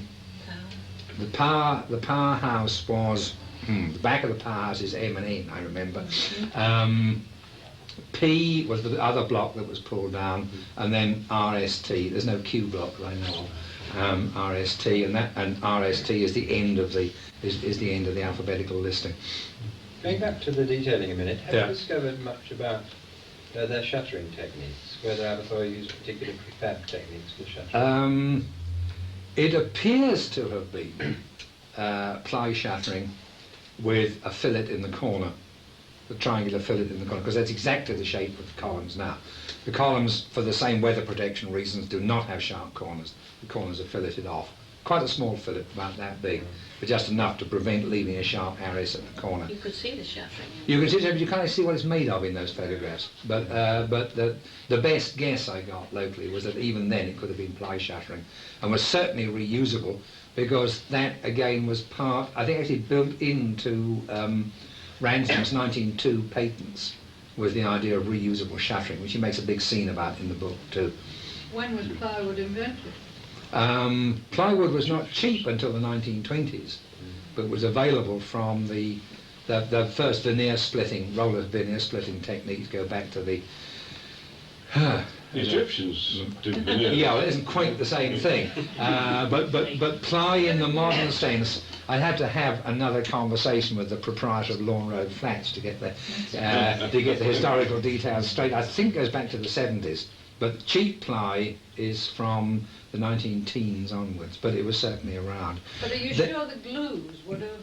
powerhouse was the back of the powerhouse is M and N, I remember. P was the other block that was pulled down, and then RST. There's no Q block that I know of. RST, and RST is the end of the alphabetical listing. Going back to the detailing a minute, have Yeah. you discovered much about their shuttering techniques? Whether Aberfoyle used particular prefab techniques for shuttering? It appears to have been ply shuttering with a fillet in the corner, the triangular fillet in the corner, because that's exactly the shape of the columns now. The columns, for the same weather protection reasons, do not have sharp corners. The corners are filleted off. Quite a small fillet, about that big, but just enough to prevent leaving a sharp arris at the corner. You could see the shuttering. You can see, but you can't see what it's made of in those photographs. But the best guess I got locally was that even then it could have been ply shuttering, and was certainly reusable, because that again was part, I think, actually built into Ransom's 1902 patents, was the idea of reusable shuttering, which he makes a big scene about in the book too. When was plywood invented? Plywood was not cheap until the 1920s, but was available from the first veneer splitting, roller veneer splitting techniques go back to the... The Egyptians did veneer. Yeah, well, it isn't quite the same thing. But ply in the modern sense, I had to have another conversation with the proprietor of Lawn Road Flats to get the historical details straight. I think it goes back to the 70s. But cheap ply is from the 19-teens onwards, but it was certainly around. But are you sure the glues would have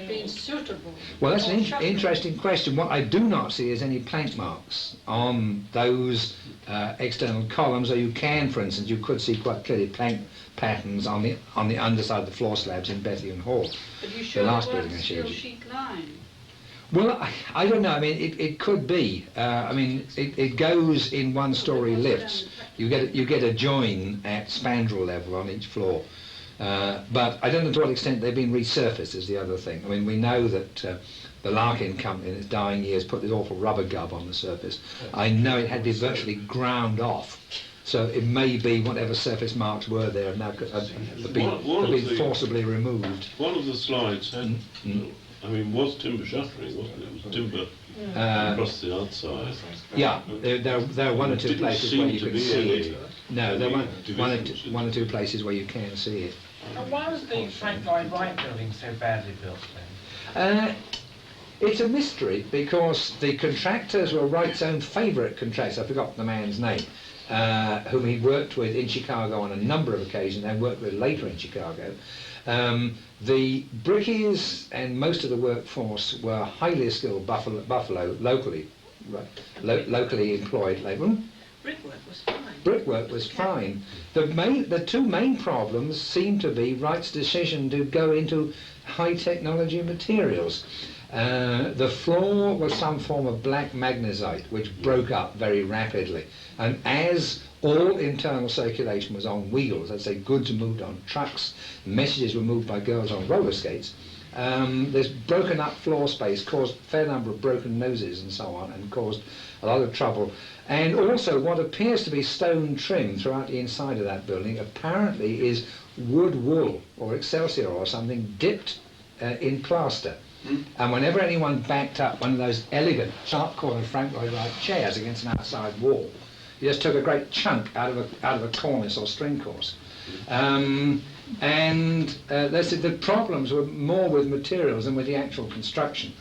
been suitable? Well, that's an for shuttering? interesting question. What I do not see is any plank marks on those external columns, or you can, for instance, you could see quite clearly plank patterns on the underside of the floor slabs in Bethune Hall. But you sure the last it building weren't I steel showed you. sheet lined? Well, I don't know. I mean, it could be. I mean, it goes in one-story lifts. You get a join at spandrel level on each floor. But I don't know to what extent they've been resurfaced is the other thing. I mean, we know that the Larkin Company in its dying years put this awful rubber gub on the surface. I know it had to be virtually ground off. So it may be whatever surface marks were there have now have been forcibly removed. One of the slides had, I mean, was timber shuttering, wasn't it? It was timber across the outside. Yeah, there are one or two Didn't places seem where you to can be see any- it. No, there are divisions. one or two places where you can see it. And why was the Frank Lloyd Wright building so badly built then? It's a mystery, because the contractors were Wright's own favourite contractors. I forgot the man's name, whom he worked with in Chicago on a number of occasions and worked with later in Chicago. The brickies and most of the workforce were highly skilled Buffalo locally employed labour. Brickwork was fine. Brickwork was fine. The two main problems seem to be Wright's decision to go into high technology materials. The floor was some form of black magnesite, which broke up very rapidly. And as all internal circulation was on wheels, I'd say goods were moved on trucks, messages were moved by girls on roller skates, this broken up floor space caused a fair number of broken noses and so on, and caused a lot of trouble. And also what appears to be stone trim throughout the inside of that building apparently is wood wool or excelsior or something dipped in plaster. And whenever anyone backed up one of those elegant sharp-cornered Frank Lloyd Wright chairs against an outside wall, you just took a great chunk out of a cornice or string course. The problems were more with materials than with the actual construction.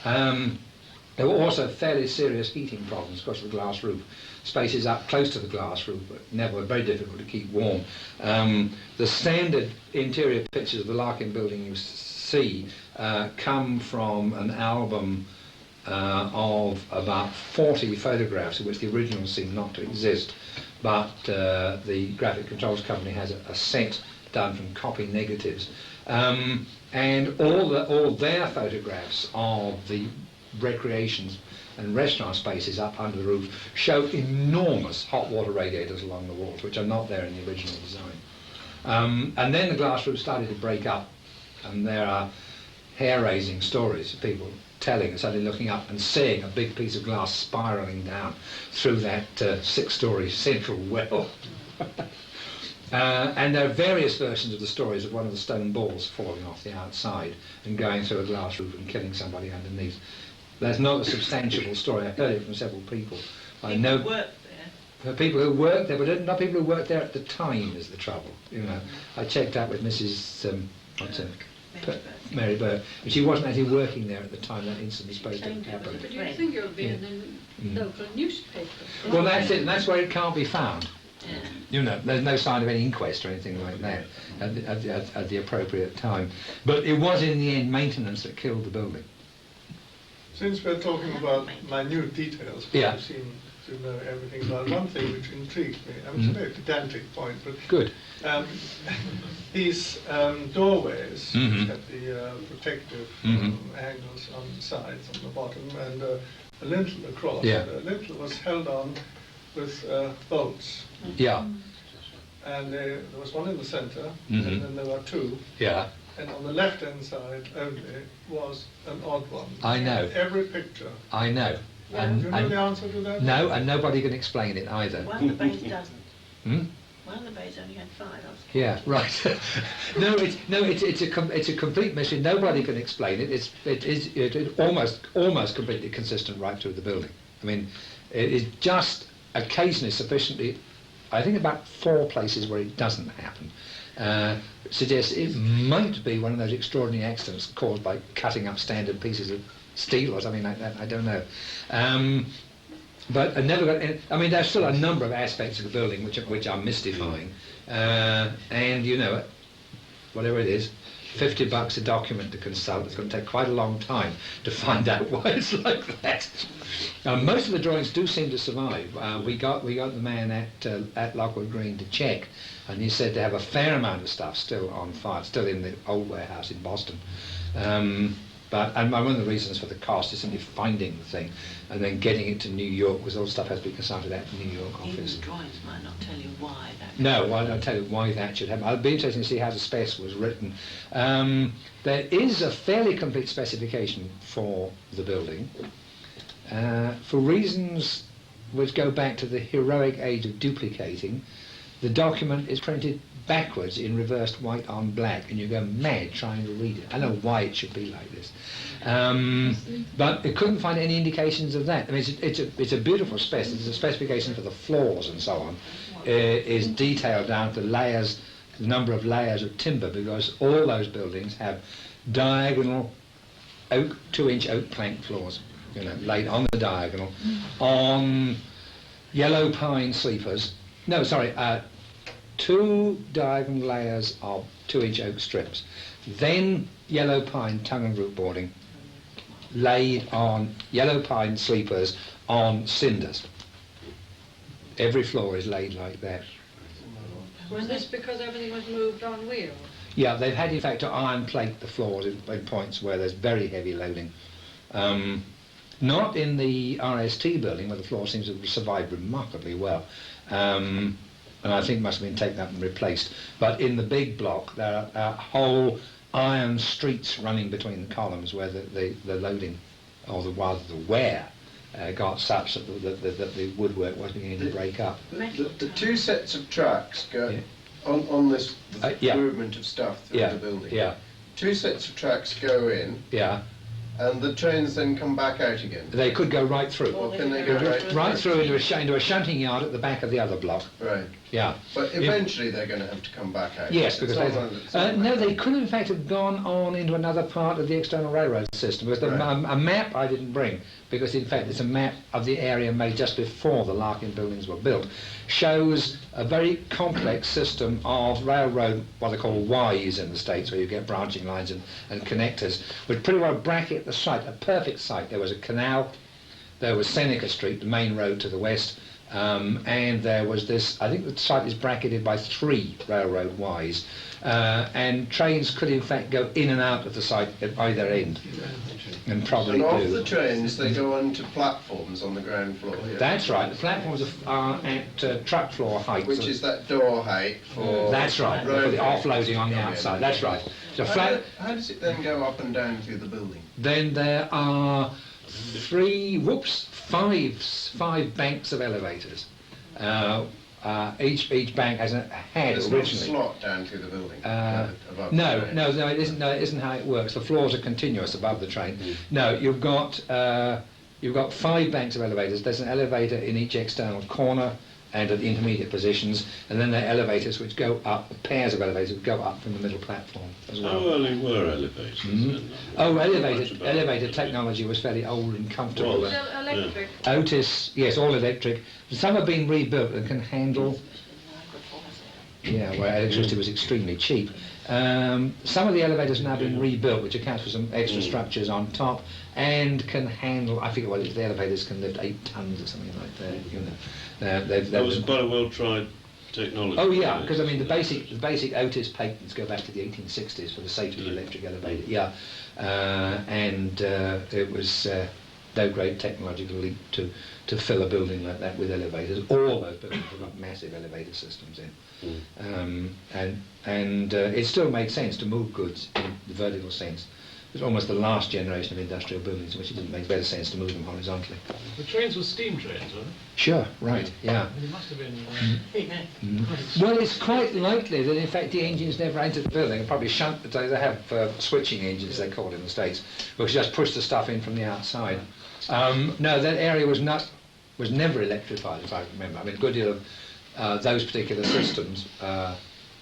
There were also fairly serious heating problems because of the glass roof. Spaces up close to the glass roof but never were very difficult to keep warm. The standard interior pictures of the Larkin building you see come from an album of about 40 photographs, of which the originals seem not to exist, but the Graphic Controls Company has a set done from copy negatives, and all their photographs of the recreations and restaurant spaces up under the roof show enormous hot water radiators along the walls, which are not there in the original design. And then the glass roof started to break up, and there are hair-raising stories of people telling and suddenly looking up and seeing a big piece of glass spiralling down through that six-storey central well. And there are various versions of the stories of one of the stone balls falling off the outside and going through a glass roof and killing somebody underneath. That's not a substantial story. I heard it from several people. I know worked there. people who worked there, but not people who worked there at the time is the trouble. You know, I checked out with Mrs. Mary Bird, and she wasn't actually working there at the time that incident was supposed to have happened. But you think it would be in the local newspaper? Well, that's it, and that's where it can't be found. Yeah. You know, there's no sign of any inquest or anything like that at the appropriate time. But it was in the end maintenance that killed the building. Since we're talking about minute details, Yeah. you seem to know everything about one thing which intrigues me. I mean, it's a very pedantic point, but Good. these doorways Mhm. which have the protective angles on the sides, on the bottom, and a lintel across. Yeah. The lintel was held on with bolts, Yeah, and there was one in the centre, Mhm. and then there were two. yeah, And on the left-hand side only was an odd one. I know. Every picture. I know. Do you know the answer to that? No, and nobody can explain it either. One of the bays doesn't. Hmm? One of the bays only had 5. I was Yeah, right. it's a complete mystery. Nobody can explain it. It's almost completely consistent right through the building. I mean, it is just occasionally sufficiently. I think about 4 places where it doesn't happen. Suggests it might be one of those extraordinary accidents caused by cutting up standard pieces of steel or something like that. I don't know. But I never got. I mean, there's still a number of aspects of the building which are mystifying, and you know, whatever it is, $50 a document to consult. It's going to take quite a long time to find out why it's like that. Most of the drawings do seem to survive. We got the man at Lockwood Green to check, and he said they have a fair amount of stuff still on file, still in the old warehouse in Boston. And one of the reasons for the cost is simply finding the thing and then getting it to New York, because all the stuff has to be consulted at the New York even office. the drawings might not tell you why that. No, well, I'll tell you why that should happen. It'll be interesting to see how the spec was written. There is a fairly complete specification for the building. For reasons which go back to the heroic age of duplicating, the document is printed backwards in reversed white on black, and you go mad trying to read it. I don't know why it should be like this, but it couldn't find any indications of that. I mean, it's a beautiful spec. There's a specification for the floors and so on. Is detailed down to layers, the number of layers of timber, because all those buildings have diagonal oak, 2-inch oak plank floors, you know, laid on the diagonal, on yellow pine sleepers. No, sorry. 2 diagonal layers of 2-inch oak strips, then yellow pine tongue and root boarding laid on yellow pine sleepers on cinders. Every floor is laid like that. Was this because everything was moved on wheels? Yeah, they've had in fact to iron plate the floors in points where there's very heavy loading. Not in the RST building, where the floor seems to have survived remarkably well. And I think must have been taken up and replaced. But in the big block, there are whole iron streets running between the columns where the loading, or the wear, got such that the woodwork was beginning to break up. The 2 sets of tracks go on this Yeah. movement of stuff through the building. Yeah, 2 sets of tracks go in, yeah. and the trains then come back out again. They could go right through. Or can they go Right through into a shunting yard at the back of the other block. Right. Yeah. But eventually they're going to have to come back out. Yes, because no, they could in fact have gone on into another part of the external railroad system. Because a map I didn't bring, because in fact it's a map of the area made just before the Larkin buildings were built, shows a very complex system of railroad, what they call Ys in the States, where you get branching lines and connectors, which pretty well bracket the site, a perfect site. There was a canal, there was Seneca Street, the main road to the west, and there was this, I think the site is bracketed by 3 railroad Ys, and trains could in fact go in and out of the site at either end, and probably and off do. the trains they go onto platforms on the ground floor. Yeah. That's right, the platforms are at truck floor height. Which is that door height for... That's right, for the offloading on the outside, that's right. So how does it then go up and down through the building? Then there are 5 banks of elevators. Each bank has had There's originally. no slot down through the building. Above No, the train. no, it isn't. No, it isn't how it works. The floors are continuous above the train. No, you've got 5 banks of elevators. There's an elevator in each external corner and at the intermediate positions, and then there are elevators which go up, pairs of elevators which go up from the middle platform as well. How early were elevators? Then? Oh, Much elevator about technology was fairly old and comfortable. Was. Electric. Otis, yes, all electric. Some have been rebuilt and can handle. Yeah, where electricity was extremely cheap. Some of the elevators have now been rebuilt, which accounts for some extra structures on top, and can handle. I forget what it is. The elevators can lift 8 tons or something like that. You know, That was quite a well-tried technology. Oh yeah, because I mean the basic Otis patents go back to the 1860s for the safety electric elevator. Yeah, and it was no great technological leap to fill a building like that with elevators. All those buildings have got massive elevator systems in, and it still made sense to move goods in the vertical sense. It was almost the last generation of industrial buildings in which it didn't make better sense to move them horizontally. The trains were steam trains, weren't Sure, right, yeah. they? It must have been... Well, it's quite likely that in fact the engines never entered the building. They probably they have switching engines, they call it in the States, which just push the stuff in from the outside. No, that area was never electrified, if I remember. I mean, a good deal of those particular systems,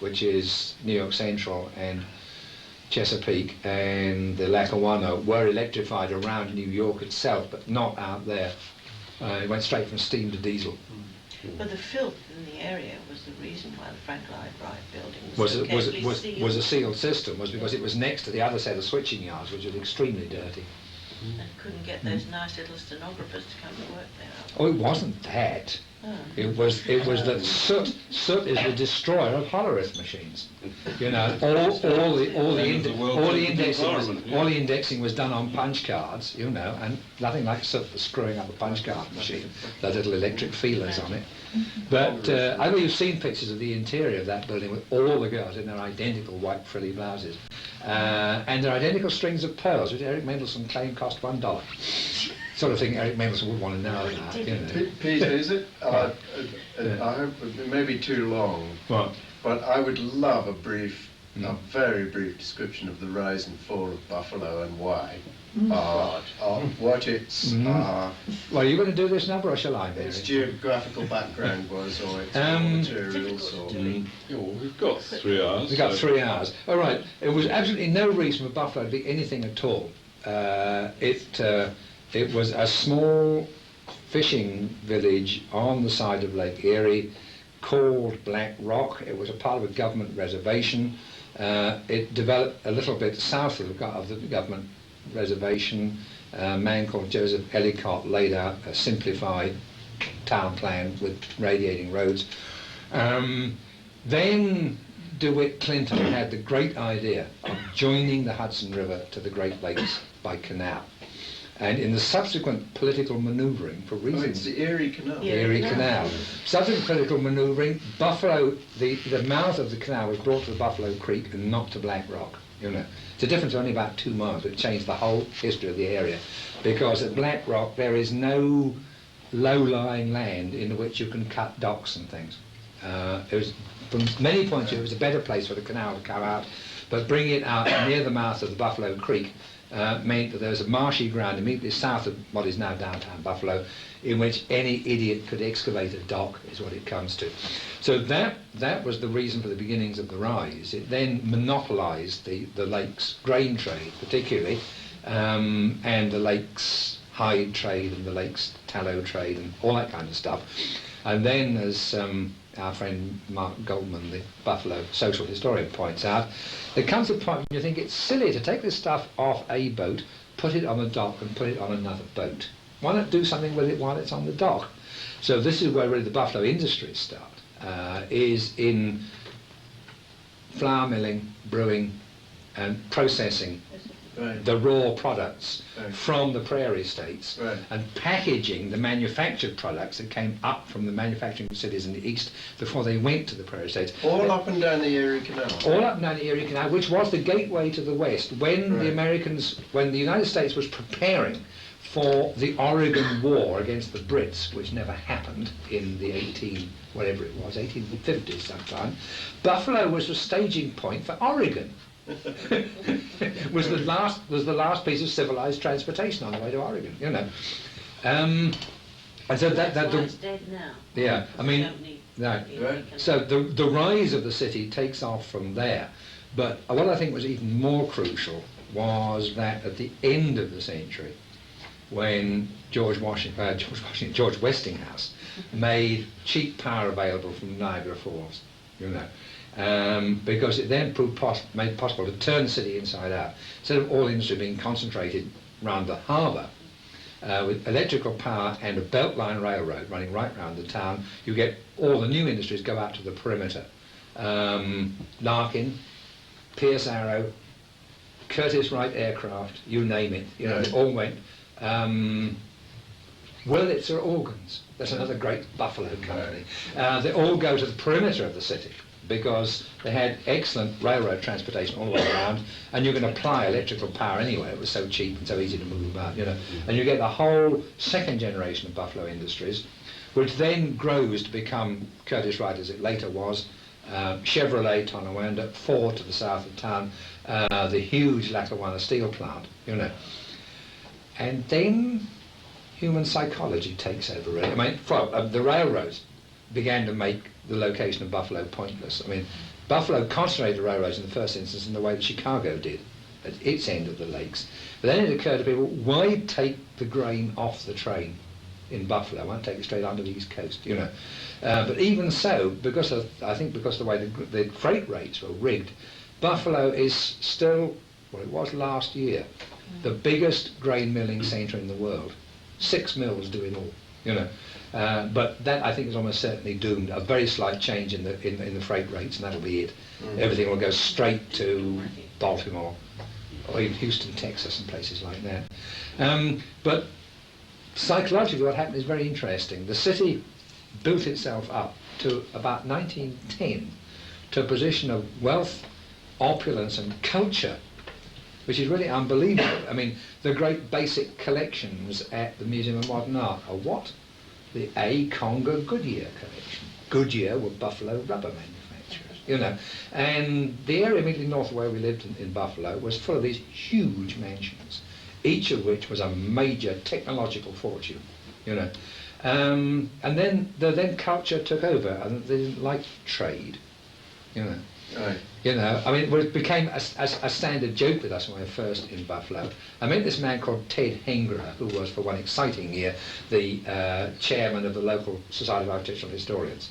which is New York Central and Chesapeake and the Lackawanna, were electrified around New York itself, but not out there. It went straight from steam to diesel. But the filth in the area was the reason why the Frank Lloyd Wright building Was a sealed system, was because it was next to the other set of switching yards, which was extremely dirty. And couldn't get those nice little stenographers to come to work there. Oh, it wasn't that. It was that soot is the destroyer of hollerith machines. You know, all the indexing was done on punch cards. You know, and nothing like soot for screwing up a punch card machine. The little electric feelers on it. But I know you've seen pictures of the interior of that building with all the girls in their identical white frilly blouses and their identical strings of pearls, which Eric Mendelssohn claimed cost $1. Sort of thing Eric Mendelssohn would want to know about, you know. Peter, is it? I hope it may be too long, What? but I would love a very brief description of the rise and fall of Buffalo and why. What its Well, are you going to do this number or shall I, Mary? its geographical background was, or its raw materials, or... We've got 3 hours. We've got so- 3 hours. All right. There was absolutely no reason for Buffalo to be anything at all. It was a small fishing village on the side of Lake Erie called Black Rock. It was a part of a government reservation. It developed a little bit south of the government reservation. A man called Joseph Ellicott laid out a simplified town plan with radiating roads. Then DeWitt Clinton had the great idea of joining the Hudson River to the Great Lakes by canal. And in the subsequent political manoeuvring, for reasons... it's the Erie Canal. The Erie Canal. Subsequent political manoeuvring, Buffalo, the mouth of the canal was brought to the Buffalo Creek and not to Black Rock. You know, it's a difference of only about 2 miles, but it changed the whole history of the area. Because at Black Rock there is no low-lying land in which you can cut docks and things. It was, from many points of view, it was a better place for the canal to come out, but bringing it out near the mouth of the Buffalo Creek meant that there was a marshy ground immediately south of what is now downtown Buffalo, in which any idiot could excavate a dock, is what it comes to. So that was the reason for the beginnings of the rise. It then monopolised the lake's grain trade, particularly, and the lake's hide trade and the lake's tallow trade and all that kind of stuff. And then, as our friend Mark Goldman, the Buffalo social historian, points out, there comes a point when you think it's silly to take this stuff off a boat, put it on the dock and put it on another boat. Why not do something with it while it's on the dock? So this is where really the Buffalo industries start, is in flour milling, brewing and processing the raw products from the prairie states, and packaging the manufactured products that came up from the manufacturing cities in the east before they went to the prairie states. All up and down the Erie Canal. All up and down the Erie Canal, which was the gateway to the west. When the United States was preparing for the Oregon War against the Brits, which never happened in the 1850s sometime, Buffalo was the staging point for Oregon. was the last piece of civilized transportation on the way to Oregon, you know. And so it's dead now. Yeah, I mean, no. So the rise of the city takes off from there. But what I think was even more crucial was that at the end of the century, when George Westinghouse made cheap power available from Niagara Falls, you know. Because it then made possible to turn the city inside out. Instead of all industry being concentrated around the harbour, with electrical power and a beltline railroad running right round the town, you get all the new industries go out to the perimeter. Larkin, Pierce Arrow, Curtiss Wright aircraft, you name it, you know, they all went. Wurlitzer Organs, that's another great Buffalo company. They all go to the perimeter of the city, because they had excellent railroad transportation all the way around, and you can apply electrical power anywhere. It was so cheap and so easy to move about, you know. And you get the whole second generation of Buffalo Industries, which then grows to become Curtiss Wright, as it later was, Chevrolet, Tonawanda, Ford to the south of town, the huge Lackawanna steel plant, you know. And then human psychology takes over, really. I mean, the railroads began to make the location of Buffalo pointless. I mean, Buffalo concentrated the railroads in the first instance in the way that Chicago did, at its end of the lakes. But then it occurred to people, why take the grain off the train in Buffalo? Why not take it straight onto the East Coast, you know? But even so, I think because of the way the freight rates were rigged, Buffalo is still, well, it was last year, the biggest grain milling centre in the world. 6 mills do it all, you know. But that, I think, is almost certainly doomed. A very slight change in the freight rates, and that'll be it. Everything will go straight to Baltimore, or even Houston, Texas, and places like that. But psychologically, what happened is very interesting. The city built itself up to about 1910 to a position of wealth, opulence, and culture, which is really unbelievable. I mean, the great basic collections at the Museum of Modern Art are what? The A. Conger Goodyear collection. Goodyear were Buffalo rubber manufacturers, you know. And the area immediately north of where we lived in Buffalo was full of these huge mansions, each of which was a major technological fortune, you know. And then culture took over, and they didn't like trade, you know. Right. You know, I mean, it became a standard joke with us when we were first in Buffalo. I met this man called Ted Hengerer, who was, for one exciting year, the chairman of the local Society of Architectural Historians.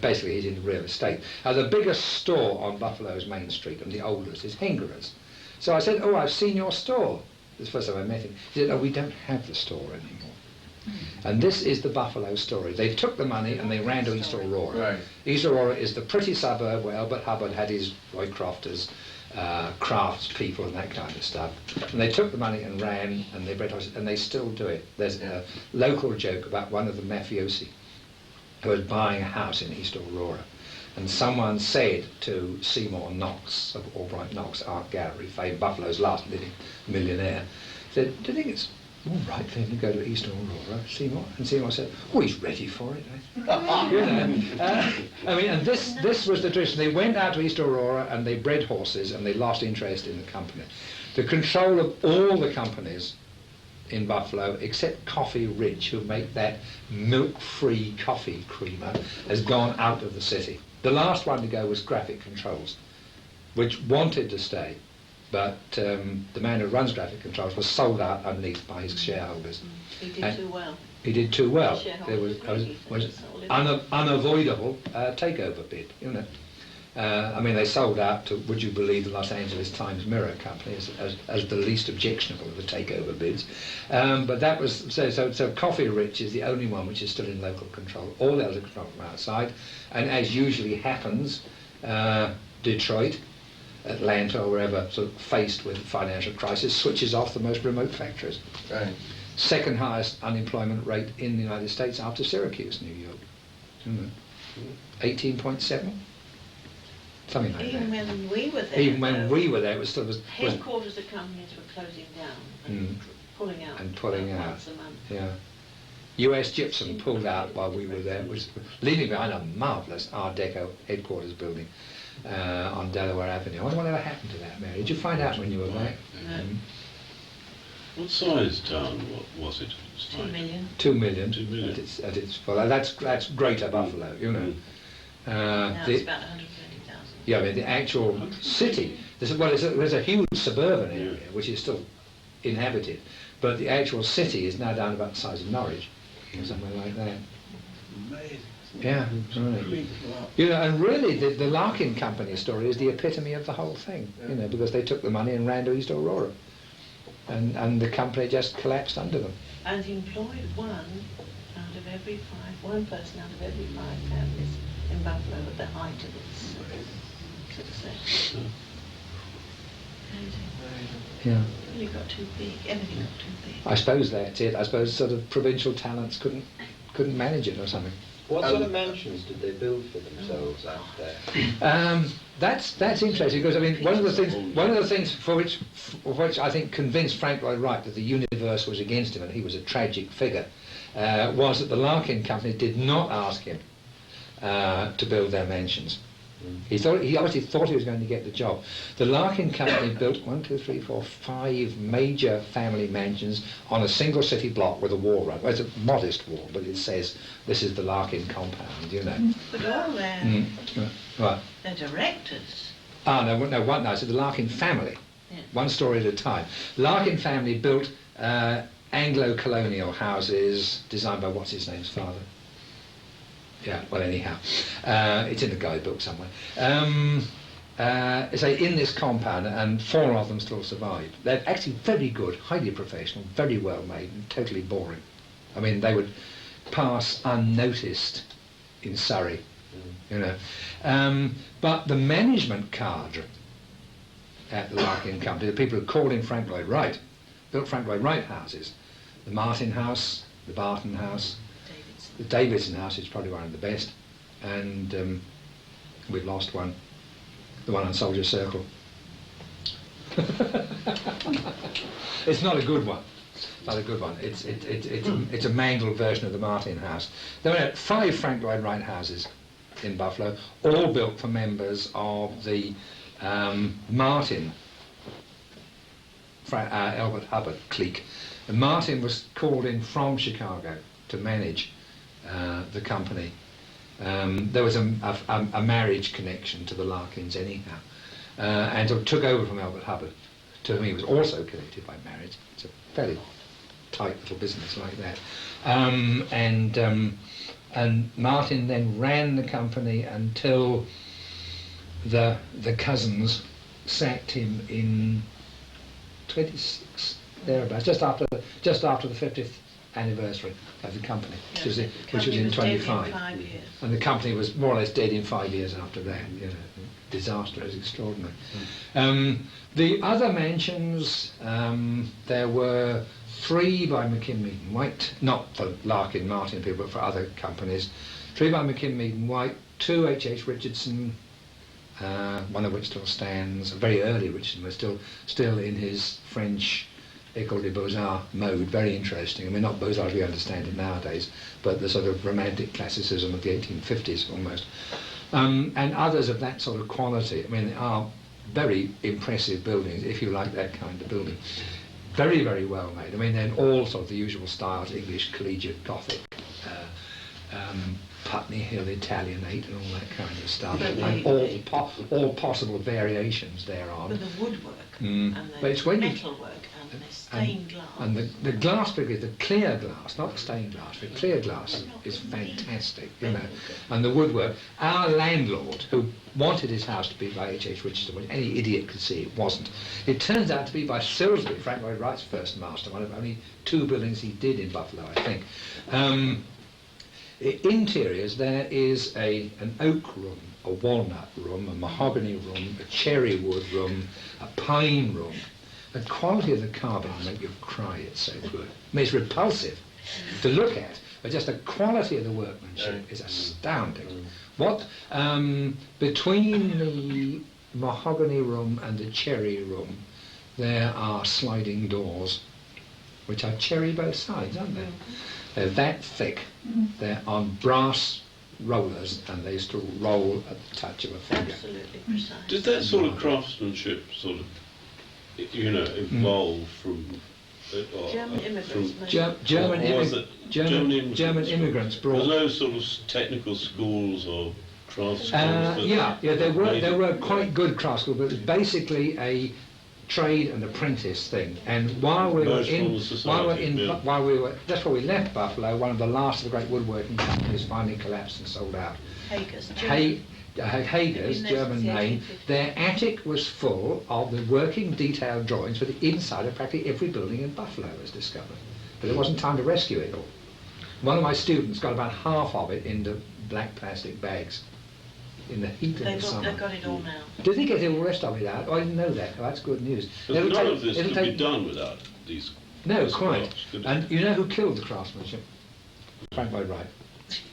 Basically, he's into real estate. The biggest store on Buffalo's Main Street, and the oldest, is Hengerer's. So I said, "Oh, I've seen your store." This is the first time I met him. He said, "Oh, we don't have the store anymore." And this is the Buffalo story. They took the money and they ran to East Aurora. Right. East Aurora is the pretty suburb where Albert Hubbard had his Roycrofters, crafts people and that kind of stuff. And they took the money and ran, and they bred horses, and they still do it. There's a local joke about one of the mafiosi who was buying a house in East Aurora. And someone said to Seymour Knox of Albright Knox Art Gallery, fame, Buffalo's last living millionaire, said, "Do you think it's all right for him to go to East Aurora, Seymour?" And Seymour said, "Oh, he's ready for it." You know, I mean, and this was the tradition. They went out to East Aurora and they bred horses and they lost interest in the company. the control of all the companies in Buffalo, except Coffee Rich, who make that milk-free coffee creamer, has gone out of the city. The last one to go was Graphic Controls, which wanted to stay, but the man who runs Graphic Controls was sold out underneath by his shareholders. He did too well. He did too well. The There was, shareholders was really unavoidable takeover bid, you know. I mean, they sold out to, would you believe, the Los Angeles Times Mirror Company as the least objectionable of the takeover bids. But that was, so Coffee Rich is the only one which is still in local control. All the others are controlled from outside. And as usually happens, Detroit, Atlanta, or wherever, sort of faced with a financial crisis, switches off the most remote factories. Right. Second highest unemployment rate in the United States after Syracuse, New York. 18.7? Something like Even that. when we were there, Even when though, we were there, it was still headquarters of companies were closing down and pulling out. And pulling about out. once a month. Yeah. US Gypsum pulled out while we were there, was leaving behind a marvellous Art Deco headquarters building on Delaware Avenue. I wonder what ever happened to that, Mary. Did you find out when you were there? No. What size town was it? 2 million. 2 million. 2 million. At its full. That's Greater Buffalo, you know. Now The- it's about 120,000. Yeah, I mean, the actual city, there's a huge suburban area which is still inhabited, but the actual city is now down about the size of Norwich, or something like that. Amazing. Yeah, right. You know, and really the Larkin Company story is the epitome of the whole thing, you know, because they took the money and ran to East Aurora, and the company just collapsed under them. And employed one person out of every 5 families in Buffalo at the height of its success. Amazing. Yeah. Really got too big. Everything got too big. I suppose that's it. I suppose sort of provincial talents couldn't manage it or something. What sort of mansions did they build for themselves out there? That's interesting because I mean one of the things for which I think convinced Frank Lloyd Wright that the universe was against him and he was a tragic figure was that the Larkin Company did not ask him to build their mansions. He obviously thought he was going to get the job. The Larkin Company built 5 major family mansions on a single city block with a wall run. Well, it's a modest wall, but it says this is the Larkin compound, you know. But all Right. their directors. No, it's the Larkin family. Yeah. One story at a time. Larkin family built Anglo-colonial houses designed by what's his name's father. Yeah, well, anyhow, it's in the guidebook somewhere. In this compound, and 4 of them still survive. They're actually very good, highly professional, very well made, and totally boring. I mean, they would pass unnoticed in Surrey, you know. But the management cadre at the Larkin Company, the people who called in Frank Lloyd Wright, built Frank Lloyd Wright houses. The Martin House, the Barton House, the Davidson House is probably one of the best, and we've lost one, the one on Soldier Circle. It's not a good one. Not a good one. It's a mangled version of the Martin House. There were 5 Frank Lloyd Wright houses in Buffalo, all built for members of the Martin Elbert Hubbard clique. And Martin was called in from Chicago to manage the company. There was a marriage connection to the Larkins anyhow, and so took over from Elbert Hubbard, to whom he was also connected by marriage. It's a fairly tight little business like that. And Martin then ran the company until the cousins sacked him in 26, thereabouts, just after the 50th anniversary of the company, which was in 25. And the company was more or less dead in 5 years after that. You know, disaster is extraordinary. The other mansions, there were 3 by McKinley and White, not for Larkin Martin people, but for other companies. 3 by McKinley and White, 2 H.H. Richardson, one of which still stands. A very early Richardson was still in his French École des Beaux-Arts mode, very interesting. I mean, not Beaux-Arts as we understand it nowadays, but the sort of romantic classicism of the 1850s almost. And others of that sort of quality. I mean, are very impressive buildings, if you like that kind of building. Very, very well made. I mean, they're in all sorts of the usual styles, English, collegiate, Gothic, Putney Hill, Italianate, and all that kind of stuff, and all possible variations thereon. With the woodwork Mm. and But the it's when you- metalwork and the stained glass. And the glass, particularly the clear glass, not stained glass, but clear glass is fantastic, you know. And the woodwork, our landlord, who wanted his house to be by H.H. Richardson, which any idiot could see it wasn't, it turns out to be by Silsby, Frank Lloyd Wright's first master, one of only 2 buildings he did in Buffalo, I think. Interiors, there is an oak room, a walnut room, a mahogany room, a cherry wood room, a pine room. The quality of the carving will make you cry, it's so good. I mean, it's repulsive to look at, but just the quality of the workmanship is astounding. What, between the mahogany room and the cherry room, there are sliding doors, which are cherry both sides, aren't they? They're that thick, they're on brass rollers, and they used to roll at the touch of a finger. Absolutely precise. Did that sort of craftsmanship sort of, evolve from... German immigrants made German immigrants brought... There's no sort of technical schools or craft schools? There were quite good craft schools, but it was basically a trade and apprentice thing. And while we were just before we left Buffalo, one of the last of the great woodworking companies finally collapsed and sold out. Hager's, German name. Their attic was full of the working detailed drawings for the inside of practically every building in Buffalo, was discovered. But there wasn't time to rescue it all. One of my students got about half of it into black plastic bags in the heat of the summer. They've got it all now. Did they get all the rest of it out? Oh, I didn't know that. Oh, that's good news. None of this could be done without these... No, these quite. crafts, could it? And you know who killed the craftsmanship? Frank Lloyd Wright.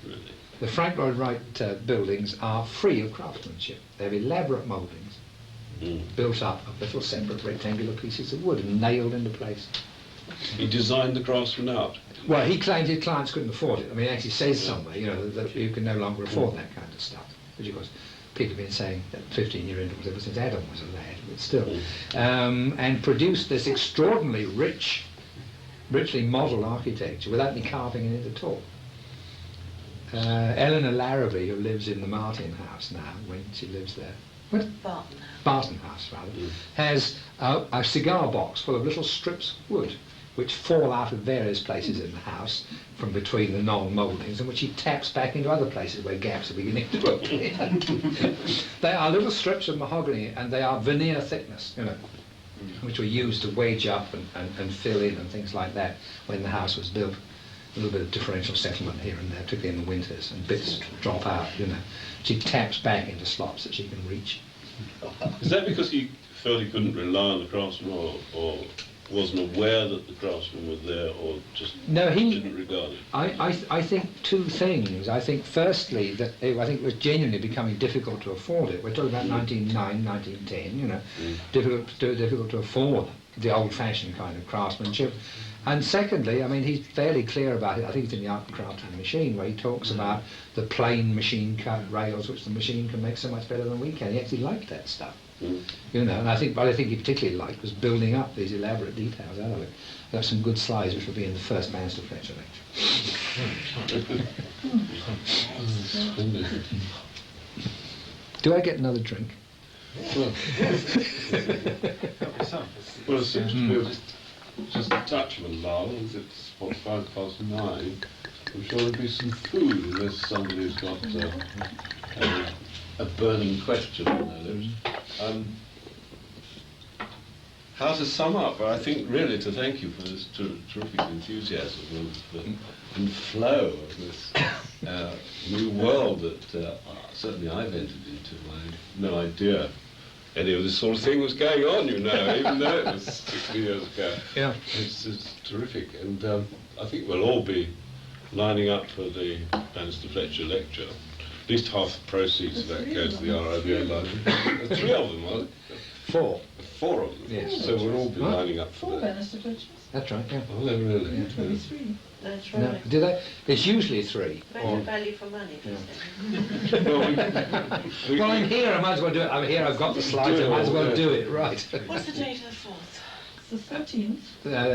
Really? The Frank Lloyd Wright buildings are free of craftsmanship. They have elaborate mouldings built up of little separate rectangular pieces of wood and nailed into place. He designed the craftsman out. Well, he claimed his clients couldn't afford it. I mean, it actually says somewhere, you know, that you can no longer afford that kind of stuff. Which, of course, people have been saying that 15-year intervals ever since Adam was a lad, but still. And produced this extraordinarily richly modelled architecture without any carving in it at all. Eleanor Larrabee, who lives in the Martin House now, when she lives there, Barton House rather, has a cigar box full of little strips of wood which fall out of various places in the house from between the non-mouldings, and which he taps back into other places where gaps are beginning to appear. They are little strips of mahogany, and they are veneer thickness, you know, which were used to wage up and fill in and things like that when the house was built. A little bit of differential settlement here and there, particularly in the winters, and bits drop out, you know. She taps back into slots that she can reach. Is that because he felt he couldn't rely on the craftsman, or wasn't aware that the craftsman was there, or just didn't regard it? I think 2 things. I think firstly that I think it was genuinely becoming difficult to afford it. We're talking about 1909, 1910, you know, difficult to afford the old-fashioned kind of craftsmanship. And secondly, I mean, he's fairly clear about it. I think it's in the Art and Craft of the Machine, where he talks about the plain machine-cut rails, which the machine can make so much better than we can. He actually liked that stuff, you know. And I think what I think he particularly liked was building up these elaborate details out of it. There are some good slides which will be in the first Bannister Fletcher lecture. Do I get another drink? Well, it seems to be just a touch of a lull, as it's 9:05. I'm sure there'll be some food unless somebody's got a burning question on their lips. How to sum up? Well, I think really to thank you for this terrific enthusiasm and flow of this new world that certainly I've entered into. I had no idea any of this sort of thing was going on, you know, even though it was 60 years ago. Yeah. It's terrific, and I think we'll all be lining up for the Bannister Fletcher lecture. At least half the proceeds of that go to the RIBA library. 3 of them, wasn't it? 4. 4 of them. Yes. So we'll all be Huh? lining up for that. That's right, yeah. Oh, really? That's No, right. do they? It's usually 3. Better value for money, Yeah. she said. Well, I'm here, I might as well do it. I'm here, I've got the slides, I might as well do it, right. What's the date of the 4th? The 13th.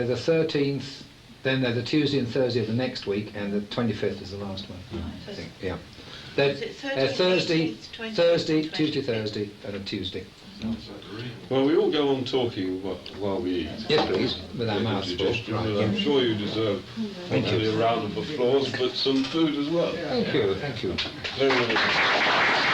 The 13th, then they're the Tuesday and Thursday of the next week, and the 25th is the last one. I think, yeah. They're, Is it Thursday, 13th, 18th, 20th, Thursday, 25th? Tuesday, Thursday, and a Tuesday. Well, we all go on talking while we eat. Yes, please, with our mouths full. Digestion, Right, and I'm yeah. sure you deserve Thank not only you. a round of applause, but some food as well. Thank you, thank you. Very much.